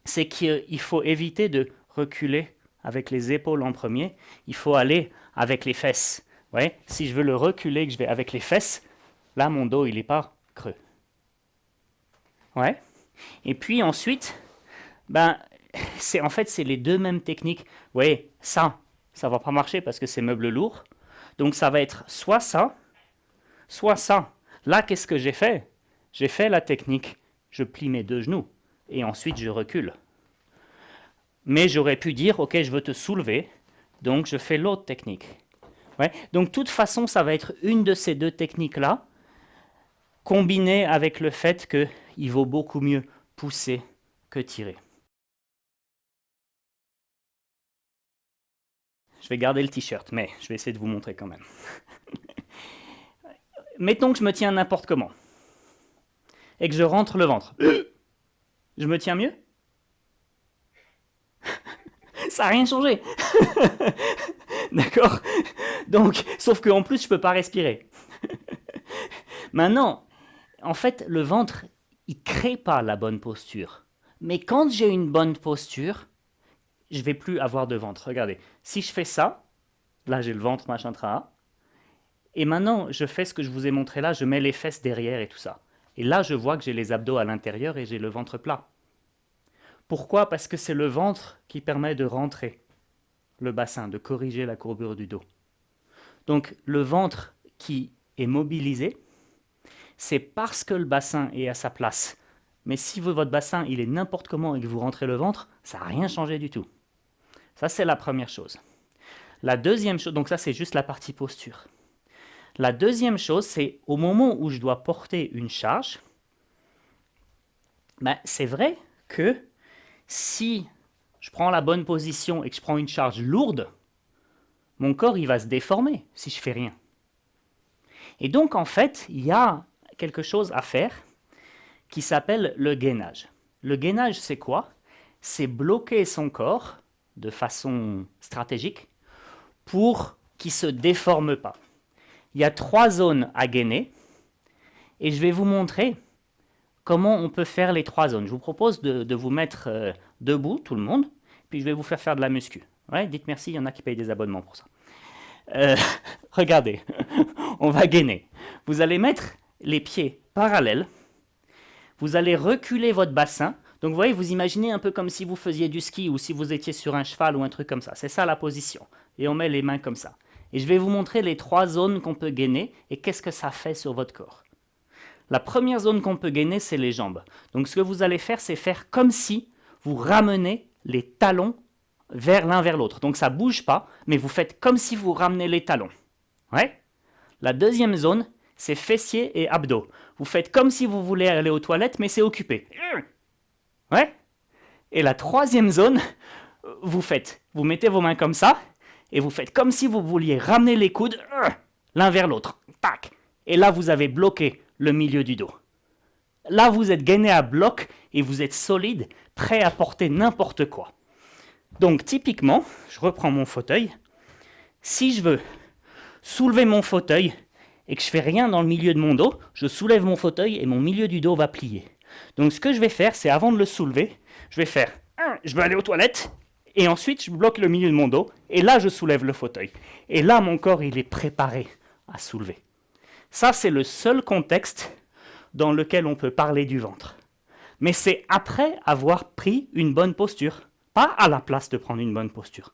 c'est qu'il faut éviter de reculer avec les épaules en premier, il faut aller avec les fesses. Ouais, si je veux le reculer, que je vais avec les fesses, là mon dos il n'est pas creux. Ouais. Et puis ensuite, en fait c'est les deux mêmes techniques. Vous voyez, ça va pas marcher parce que c'est meuble lourd. Donc ça va être soit ça, soit ça. Là, qu'est-ce que j'ai fait? J'ai fait la technique, je plie mes deux genoux et ensuite je recule. Mais j'aurais pu dire, ok, je veux te soulever, donc je fais l'autre technique. Ouais. Donc de toute façon, ça va être une de ces deux techniques-là, combinée avec le fait qu'il vaut beaucoup mieux pousser que tirer. Je vais garder le t-shirt, mais je vais essayer de vous montrer quand même. Mettons que je me tiens n'importe comment et que je rentre le ventre. Je me tiens mieux? Ça n'a rien changé. D'accord? Donc, sauf qu'en plus, je ne peux pas respirer. Maintenant, en fait, le ventre, il ne crée pas la bonne posture. Mais quand j'ai une bonne posture, je ne vais plus avoir de ventre. Regardez, si je fais ça, là j'ai le ventre, machin, tra. Et maintenant, je fais ce que je vous ai montré là, je mets les fesses derrière et tout ça. Et là, je vois que j'ai les abdos à l'intérieur et j'ai le ventre plat. Pourquoi? Parce que c'est le ventre qui permet de rentrer le bassin, de corriger la courbure du dos. Donc, le ventre qui est mobilisé, c'est parce que le bassin est à sa place. Mais si votre bassin il est n'importe comment et que vous rentrez le ventre, ça n'a rien changé du tout. Ça, c'est la première chose. La deuxième chose, donc ça, c'est juste la partie posture. La deuxième chose, c'est au moment où je dois porter une charge, c'est vrai que si je prends la bonne position et que je prends une charge lourde, mon corps il va se déformer si je fais rien. Et donc, en fait, il y a quelque chose à faire qui s'appelle le gainage. Le gainage, c'est quoi? C'est bloquer son corps de façon stratégique pour qu'il ne se déforme pas. Il y a 3 zones à gainer et je vais vous montrer comment on peut faire les 3 zones. Je vous propose de vous mettre debout, tout le monde, puis je vais vous faire de la muscu. Ouais, dites merci, il y en a qui payent des abonnements pour ça. Regardez, on va gainer. Vous allez mettre les pieds parallèles, vous allez reculer votre bassin. Donc vous voyez, vous imaginez un peu comme si vous faisiez du ski ou si vous étiez sur un cheval ou un truc comme ça. C'est ça la position. Et on met les mains comme ça. Et je vais vous montrer les 3 zones qu'on peut gainer et qu'est-ce que ça fait sur votre corps. La première zone qu'on peut gainer, c'est les jambes. Donc ce que vous allez faire, c'est faire comme si vous ramenez les talons l'un vers l'autre. Donc ça ne bouge pas, mais vous faites comme si vous ramenez les talons. Ouais. La deuxième zone, c'est fessiers et abdos. Vous faites comme si vous voulez aller aux toilettes, mais c'est occupé. Ouais. Et la troisième zone, vous mettez vos mains comme ça, et vous faites comme si vous vouliez ramener les coudes l'un vers l'autre. Tac. Et là, vous avez bloqué le milieu du dos. Là, vous êtes gainé à bloc et vous êtes solide, prêt à porter n'importe quoi. Donc, typiquement, je reprends mon fauteuil. Si je veux soulever mon fauteuil et que je fais rien dans le milieu de mon dos, je soulève mon fauteuil et mon milieu du dos va plier. Donc, ce que je vais faire, c'est avant de le soulever, je vais faire je veux aller aux toilettes et ensuite je bloque le milieu de mon dos et là, je soulève le fauteuil. Et là, mon corps, il est préparé à soulever. Ça, c'est le seul contexte dans lequel on peut parler du ventre. Mais c'est après avoir pris une bonne posture, pas à la place de prendre une bonne posture.